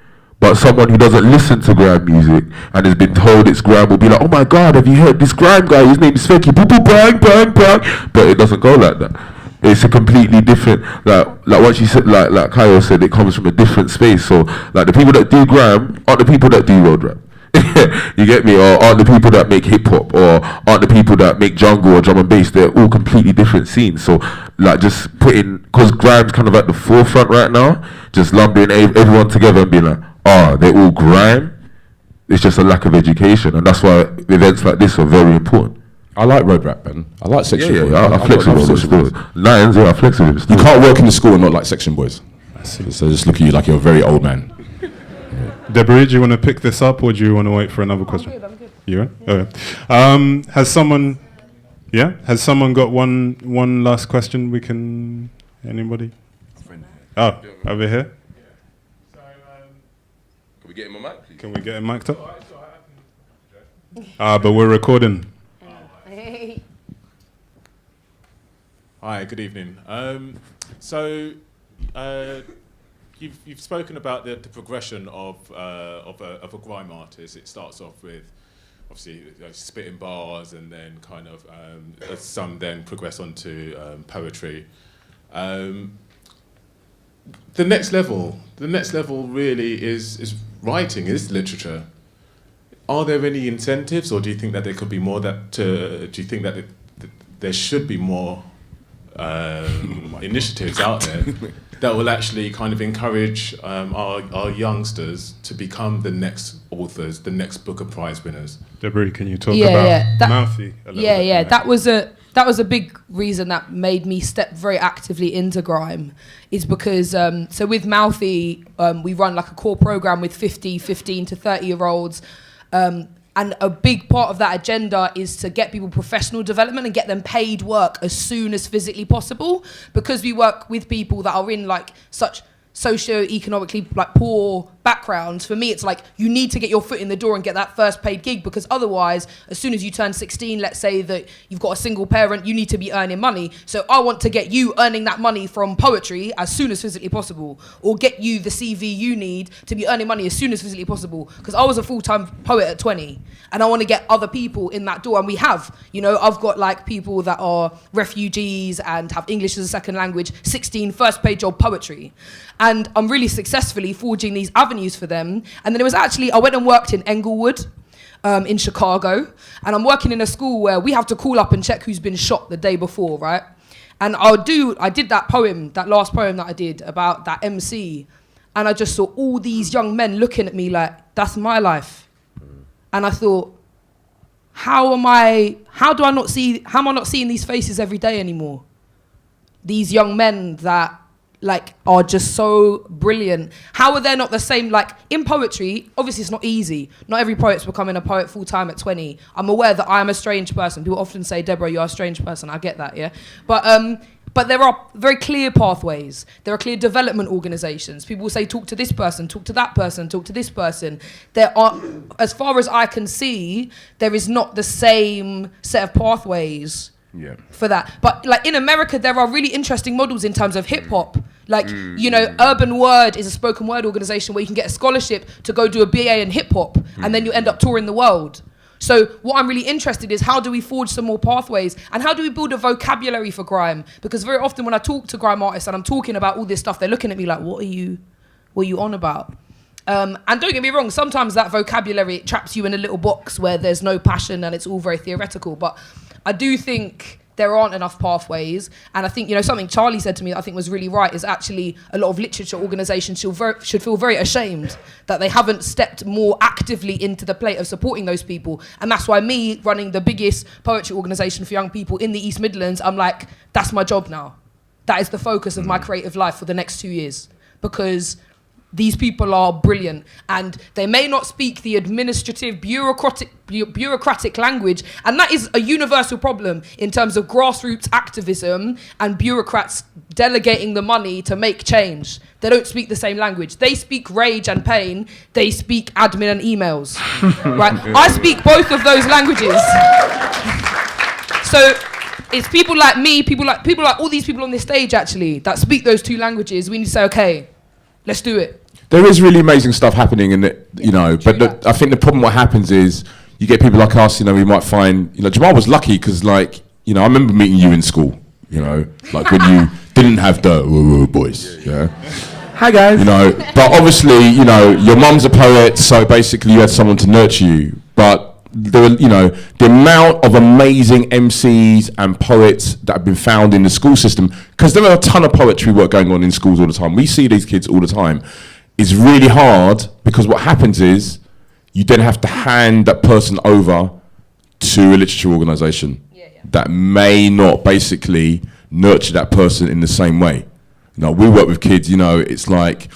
But someone who doesn't listen to grime music and has been told it's grime will be like, oh my God, have you heard this grime guy? His name is Feki. Boo boo bang bang bang. But it doesn't go like that. It's a completely different, like what you said, like Kayo said, it comes from a different space. So like the people that do grime aren't the people that do road rap. You get me? Or aren't the people that make hip hop, or aren't the people that make jungle or drum and bass. They're all completely different scenes. So like just putting, because grime's kind of at the forefront right now, just lumbering everyone together and being like, they're all grime. It's just a lack of education, and that's why events like this are very important. I like road rap, man. I like section boys. I flex with them. Lions, I flex with them. You can't work in the school and not like section boys. So just look at you like you're a very old man. Debris, do you want to pick this up, or do you want to wait for another question? I'm good. You right? Okay. Has someone got one last question? Anybody? Oh, over here. Can we get him a mic, please? Can we get him mic'd up? But we're recording. Hi, good evening. You've spoken about the progression of a grime artist. It starts off with obviously spitting bars, and then kind of some then progress onto poetry. The next level really is writing, is literature. Are there any incentives, or do you think that there could be more do you think that there should be more initiatives out there that will actually kind of encourage our youngsters to become the next authors, the next Booker Prize winners? Debris, can you talk about Mouthy a little bit? That that was a big reason that made me step very actively into grime, is because, so with Mouthy, we run like a core program with 15 to 30-year-olds. And a big part of that agenda is to get people professional development and get them paid work as soon as physically possible, because we work with people that are in like such socio-economically like poor backgrounds. For me, it's like you need to get your foot in the door and get that first paid gig, because otherwise, as soon as you turn 16, let's say that you've got a single parent, you need to be earning money. So I want to get you earning that money from poetry as soon as physically possible, or get you the CV you need to be earning money as soon as physically possible. Because I was a full-time poet at 20, and I want to get other people in that door. And we have, you know, I've got like people that are refugees and have English as a second language, 16 first paid job poetry. And I'm really successfully forging these avenues for them. And then it was actually, I went and worked in Englewood, in Chicago. And I'm working in a school where we have to call up and check who's been shot the day before, right? And I did that poem, that last poem that I did about that MC. And I just saw all these young men looking at me like, that's my life. And I thought, how am I not seeing these faces every day anymore? These young men that like are just so brilliant. How are they not the same? Like in poetry, obviously it's not easy. Not every poet's becoming a poet full time at 20. I'm aware that I am a strange person. People often say, Deborah, you're a strange person. I get that, yeah. But there are very clear pathways. There are clear development organizations. People say, talk to this person, talk to that person, talk to this person. There are, as far as I can see, there is not the same set of pathways for that. But like in America, there are really interesting models in terms of hip hop. Like, you know, Urban Word is a spoken word organization where you can get a scholarship to go do a BA in hip hop, and then you end up touring the world. So what I'm really interested in is how do we forge some more pathways, and how do we build a vocabulary for grime? Because very often when I talk to grime artists and I'm talking about all this stuff, they're looking at me like, what are you on about? And don't get me wrong, sometimes that vocabulary traps you in a little box where there's no passion and it's all very theoretical. But I do think there aren't enough pathways. And I think, you know, something Charlie said to me that I think was really right is actually a lot of literature organisations should feel very ashamed that they haven't stepped more actively into the plate of supporting those people. And that's why me running the biggest poetry organisation for young people in the East Midlands, I'm like, that's my job now. That is the focus of my creative life for the next 2 years. Because these people are brilliant, and they may not speak the administrative, bureaucratic language, and that is a universal problem in terms of grassroots activism and bureaucrats delegating the money to make change. They don't speak the same language. They speak rage and pain. They speak admin and emails. Right? I speak both of those languages. So it's people like me, people like all these people on this stage actually that speak those two languages. We need to say, okay, let's do it. There is really amazing stuff happening in it, you know, but I think the problem what happens is you get people like us, you know, we might find, you know, Jamal was lucky because, like, you know, I remember meeting you in school, you know, like when you didn't have the boys, yeah. Hi guys. You know, but obviously, you know, your mum's a poet, so basically you had someone to nurture you. But there were, you know, the amount of amazing MCs and poets that have been found in the school system, because there are a ton of poetry work going on in schools all the time. We see these kids all the time. It's really hard because what happens is you then have to hand that person over to a literature organisation that may not basically nurture that person in the same way. You know, we work with kids, you know, it's like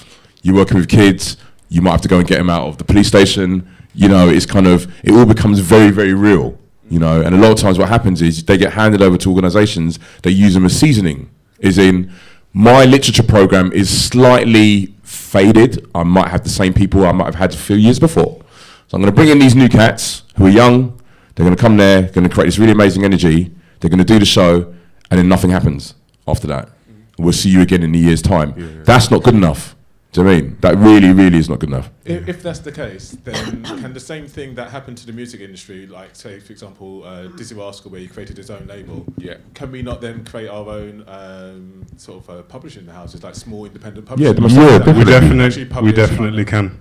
you're working with kids, you might have to go and get them out of the police station, you know, it's kind of, it all becomes very, very real, you know, and a lot of times what happens is they get handed over to organisations, they use them as seasoning, as in, my literature program is slightly faded. I might have the same people I might have had a few years before. So I'm going to bring in these new cats who are young. They're going to come there, going to create this really amazing energy. They're going to do the show, and then nothing happens after that. We'll see you again in a year's time. Yeah. That's not good enough. Do you know what I mean? That really, really is not good enough. If that's the case, then can the same thing that happened to the music industry, like say, for example, Dizzy Rascal, where he created his own label, can we not then create our own sort of publishing houses, like small independent publishing? We definitely can.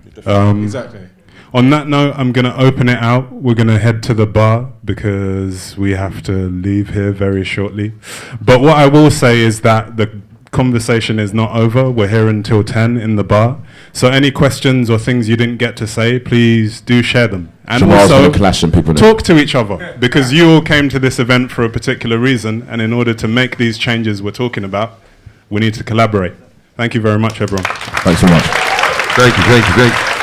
Exactly. On that note, I'm going to open it out. We're going to head to the bar because we have to leave here very shortly. But what I will say is that the conversation is not over. We're here until 10 in the bar. So any questions or things you didn't get to say, please do share them. And Jamal's also, gonna clash some people now. talk to each other, because you all came to this event for a particular reason, and in order to make these changes we're talking about, we need to collaborate. Thank you very much, everyone. Thanks so much. Thank you.